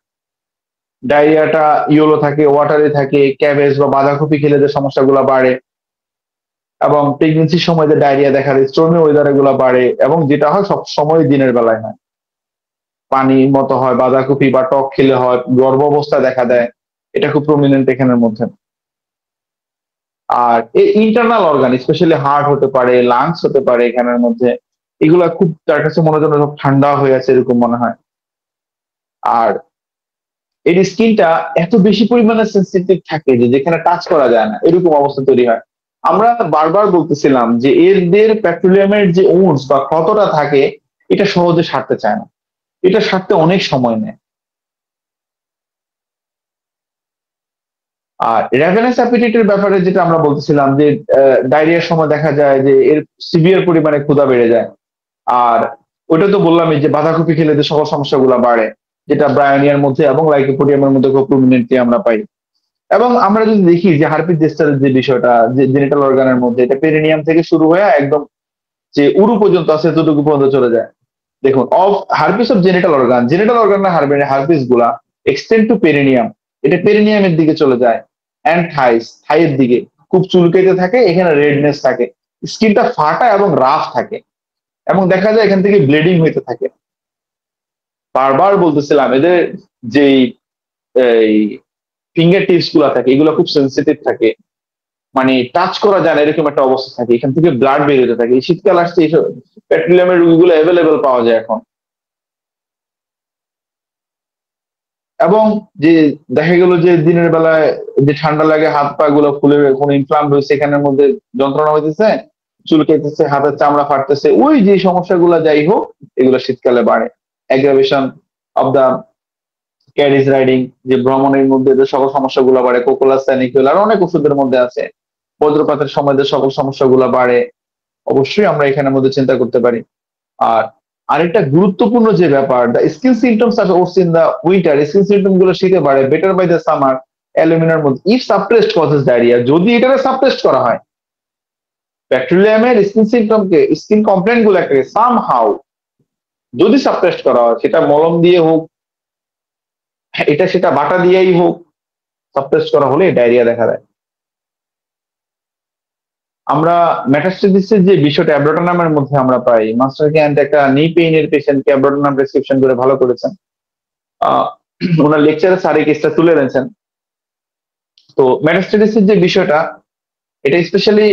ডায়রিয়াটা ইয়েলো থাকে, ওয়াটারে থাকে, ক্যাবেজ বা বাঁধাকপি খেলে যে সমস্যাগুলো বাড়ে, এবং প্রেগনেন্সির সময় যে ডায়রিয়া দেখা দেয়, স্টর্মি ওয়েদার এগুলো বাড়ে, এবং যেটা হয় সব সময় দিনের বেলায় হয়, পানির মতো হয়, বাঁধাকপি বা টক খেলে হয়, গর্ভ অবস্থায় দেখা দেয়। এটা খুব প্রমিনেন্ট এখানের মধ্যে। আর এই ইন্টারনাল অর্গান, স্পেশালি হার্ট হতে পারে, লাংস হতে পারে এখানের মধ্যে, এগুলা খুব তার কাছে মনে হয় সব ঠান্ডা হয়ে আছে এরকম মনে হয়। আর এর স্কিনটা এত বেশি পরিমাণে সেন্সিটিভ থাকে যে যেখানে টাচ করা যায় না, এরকম অবস্থা তৈরি হয়। আমরা বারবার বলতেছিলাম যে এদের পেট্রোলিয়ামের যে উন্স বা ক্ষতটা থাকে, এটা সহজে সারতে চায় না, এটা সারতে অনেক সময় নেয়। আর র্যাভেনাস অ্যাপিটাইটের ব্যাপারে যেটা আমরা বলতেছিলাম, যে ডায়রিয়ার সময় দেখা যায় যে এর সিভিয়ার পরিমাণে ক্ষুধা বেড়ে যায়। আর ওইটা তো বললামই যে বাঁধাকপি খেলে যে সকল সমস্যাগুলো বাড়ে, যেটা ব্রায়োনিয়ার মধ্যে এবং লাইকোপোডিয়ামের মধ্যে খুব প্রমিনেন্টলি আমরা পাই। এবং আমরা যদি দেখি যে হার্পিস জেস্টারের যে বিষয়টা, যে জেনিটাল অর্গানের মধ্যে, এটা পেরিনিয়াম থেকে শুরু হয়ে একদম যে উরু পর্যন্ত আছে, এতটুকু পর্যন্ত চলে যায়। দেখুন, হার্পিস অফ জেনিটাল অর্গান না, হার্পিস গুলা এক্সটেন্ড টু পেরিনিয়াম, এটা পেরিনিয়ামের দিকে চলে যায়। অ্যান্ড থাইয়ের দিকে খুব চুলকাইতে থাকে, এখানে রেডনেস থাকে। স্কিনটা ফাটা এবং রাফ থাকে এবং দেখা যায় এখান থেকে ব্লিডিং হইতে থাকে। বারবার বলতেছিলাম এদের যেই এই ফিঙ্গার টিপস গুলা থাকে এগুলো খুব সেন্সিটিভ থাকে, মানে টাচ করা যায় না এরকম একটা অবস্থা থাকে, এখান থেকে ব্লাড বের হতে থাকে। এই শীতকাল আসছে, এইসব পেট্রোলিয়ামের রোগীগুলো অ্যাভেলেবেল পাওয়া যায় এখন। এবং যে দেখা গেল যে দিনের বেলায় যে ঠান্ডা লাগে, হাত পা গুলো ফুলে কোনো ইনফ্লাম হয়েছে, এখানের মধ্যে যন্ত্রণা হইতেছে, চুলকাইতেছে, হাতের চামড়া ফাটতেছে, ওই যে সমস্যাগুলো যাই হোক এগুলো শীতকালে বাড়ে। Aggravation of the carriage riding, যে ভ্রমণের মধ্যে যে সকল সমস্যাগুলো বাড়ে, কোকোলাস স্যানিকুল আর অনেক ওষুধের মধ্যে আছে, বজ্রপাতের সময় যে সকল সমস্যাগুলো বাড়ে, অবশ্যই আমরা এখানের মধ্যে চিন্তা করতে পারি। আর আরেকটা গুরুত্বপূর্ণ যে ব্যাপার, the skin symptoms are worse in the winter, skin symptom গুলো শীতে বাড়ে, বেটার বাই দ্য সামার অ্যালুমিনার মধ্যে, ইফ সাপ্রেসড কজেস ডায়রিয়া, যদি এটাকে সাপ্রেসড করা হয়, পেট্রোলিয়ামের স্কিন সিমটমকে, স্কিন কমপ্লেন্ট গুলাকে সামহাউ যদি সাপ্রেসড করা হয়, সেটা মলম দিয়ে হোক, এটা সেটা বাটা দিয়েই হোক, সাপ্রেসড করা হলে ডায়রিয়া দেখা দেয়। আমরা মেটাস্টেসিসের যে বিষয়টা অ্যাব্রোটানামের মধ্যে আমরা পাই, মাস্টার ক্যান্ট একটা নি পেইনের পেশেন্টকে অ্যাব্রোটানাম প্রেসক্রিপশন করে ভালো করেছেন। আহ, ওনার লেকচারে স্যার এই কেসটা তুলে এনেছেন। তো মেটাস্টেসিসের যে বিষয়টা, এটা স্পেশালি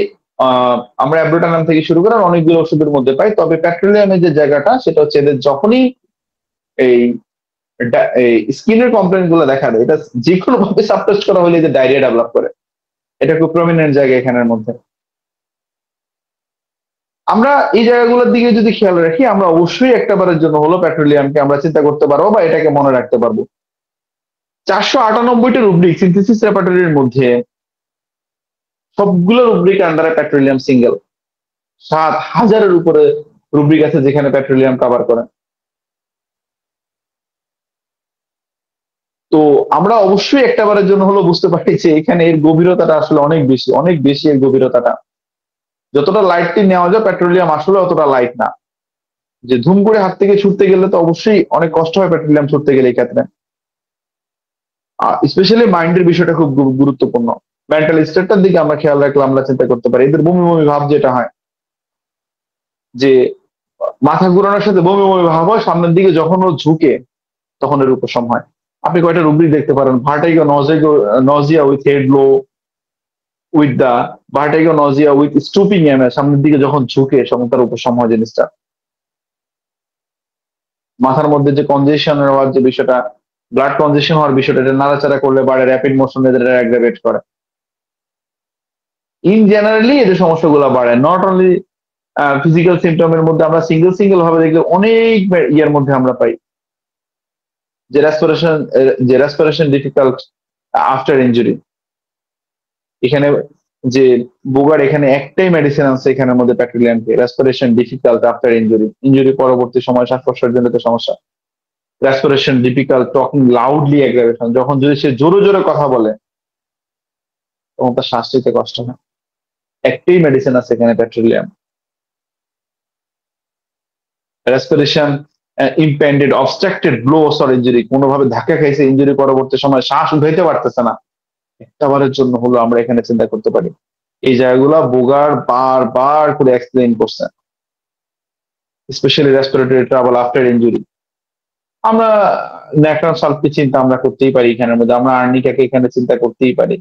আমরা অ্যাব্রোটানাম থেকে শুরু করে আর অনেকগুলো ওষুধের মধ্যে পাই। তবে পেট্রোলিয়ামের যে জায়গাটা, সেটা হচ্ছে এদের যখনই এই স্কিনের কমপ্লেন গুলো দেখা দেয়, এটা যে কোনো ভাবে সাপ্রেস করা হলে যে ডায়রিয়া ডেভেলপ করে, এটা খুব প্রমিনেন্ট জায়গা এখানের মধ্যে। আমরা এই জায়গাগুলোর দিকে যদি খেয়াল রাখি, আমরা অবশ্যই একটা বারের জন্য হলো পেট্রোলিয়ামকে আমরা চিন্তা করতে পারবো বা এটাকে মনে রাখতে পারবো। 498টা রুব্রিক সিনথেসিস রেপার্টরির মধ্যে সবগুলো রুব্রিক আন্ডারে পেট্রোলিয়াম সিঙ্গেল, 7,000-এর উপরে রুব্রিক আছে যেখানে পেট্রোলিয়াম কভার করে। তো আমরা অবশ্যই একটা বারের জন্য হলো বুঝতে পারি যে এখানে এর গভীরতাটা আসলে অনেক বেশি, অনেক বেশি এর গভীরতাটা। যতটা লাইটলি নেওয়া যায় পেট্রোলিয়াম আসলে অতটা লাইট না, যে ধুম করে হাত থেকে ছুটতে গেলে তো অবশ্যই অনেক কষ্ট হয় পেট্রোলিয়াম ছুটতে গেলে এই ক্ষেত্রে। স্পেশালি মাইন্ডের বিষয়টা খুব গুরুত্বপূর্ণ। মেন্টাল স্টেটটার দিকে আমরা খেয়াল রাখলে আমরা চিন্তা করতে পারি। এদের বমি বমি ভাব যেটা হয়, যে মাথা ঘুরানোর সাথে বমি বমি ভাব হয়, সামনের দিকে যখন ও ঝুঁকে তখন এর উপশম হয়। আপনি কয়টা রুব্রিক দেখতে পারেন, vertigo, nausea with head low, with the vertigo, nausea with stooping এমএ, সামনের দিকে যখন ঝুঁকে তখন তার উপশম হয় জিনিসটা। মাথার মধ্যে যে কনজেশন হওয়ার যে বিষয়টা, ব্লাড কনজেশন হওয়ার বিষয়টা, এটা নাড়াচাড়া করলে বাড়ে, র্যাপিড মোশন এদের অ্যাগ্রাভেট করে। ইন জেনারেলি এদের সমস্যাগুলো বাড়ে, নট অনলি ফিজিক্যাল সিমটমের মধ্যে। আমরা সিঙ্গেল সিঙ্গেল ভাবে দেখলে অনেক ইয়ের মধ্যে আমরা পাই, যে রেসপিরেশন ডিফিকাল্ট আফটার ইনজুরি। এখানে যে বুগার, এখানে একটাই মেডিসিন আছে এখানের মধ্যে পেট্রোলিয়ামকে, respiration difficult after injury, injury পরবর্তী সময় শ্বাস প্রশ্বাসের জন্য সমস্যা, respiration difficult talking loudly aggravation, যখন যদি সে জোরে জোরে কথা বলে তখন তার শ্বাস নিতে কষ্ট হয়। একটাই মেডিসিন আছে এখানে petroleum. Respiration impeded obstructed blows or injury, কোনোভাবে ধাক্কা খাইছে, ইনজুরি পরবর্তী সময় শ্বাস উঠাইতে পারতেছে না, একটা বারের জন্য হলো আমরা এখানে চিন্তা করতে পারি। এই জায়গাগুলো বোগার বারবার করে এক্সপ্লেইন করছে, specially respiratory trouble after injury. আমরা ন্যাট্রাল সালফকে চিন্তা আমরা করতেই পারি এখানের মধ্যে, আমরা আর্নিকাকে এখানে চিন্তা করতেই পারি।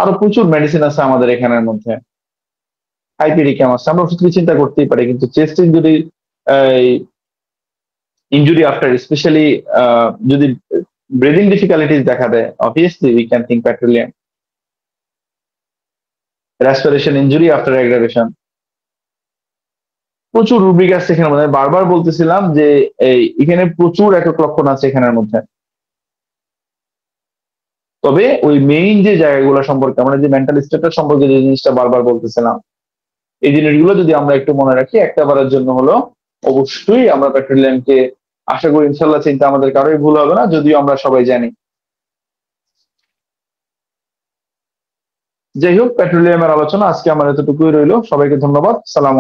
আরো প্রচুর মেডিসিন আছে আমাদের এখানের মধ্যে, হাইপেরিক্যাম আছে, আমরা ওষুধকে চিন্তা করতেই পারি। কিন্তু chest injury, injury after specially যদি ব্রিদিং ডিফিকাল্টিস দেখা দেয়, obviously we can think petroleum. Respiration injury after aggravation, প্রচুর রুব্রিক আছে এখানের মধ্যে। বারবার বলতেছিলাম যে এখানে প্রচুর একক লক্ষণ আছে এখানের মধ্যে। তবে ওই মেইন যে জায়গাগুলো সম্পর্কে, আমরা যে মেন্টাল স্টেটাস সম্পর্কে যে জিনিসটা বারবার বলতেছিলাম, এই জিনিসগুলো যদি আমরা একটু মনে রাখি, একটা বারের জন্য হলো অবশ্যই আমরা পেট্রোলিয়ামকে, আশা করি ইনশাল্লাহ চিন্তা আমাদের কারোই ভুল হবে না, যদিও আমরা সবাই জানি। যাই হোক, পেট্রোলিয়ামের আলোচনা আজকে আমার এতটুকুই রইলো। সবাইকে ধন্যবাদ। সালাম।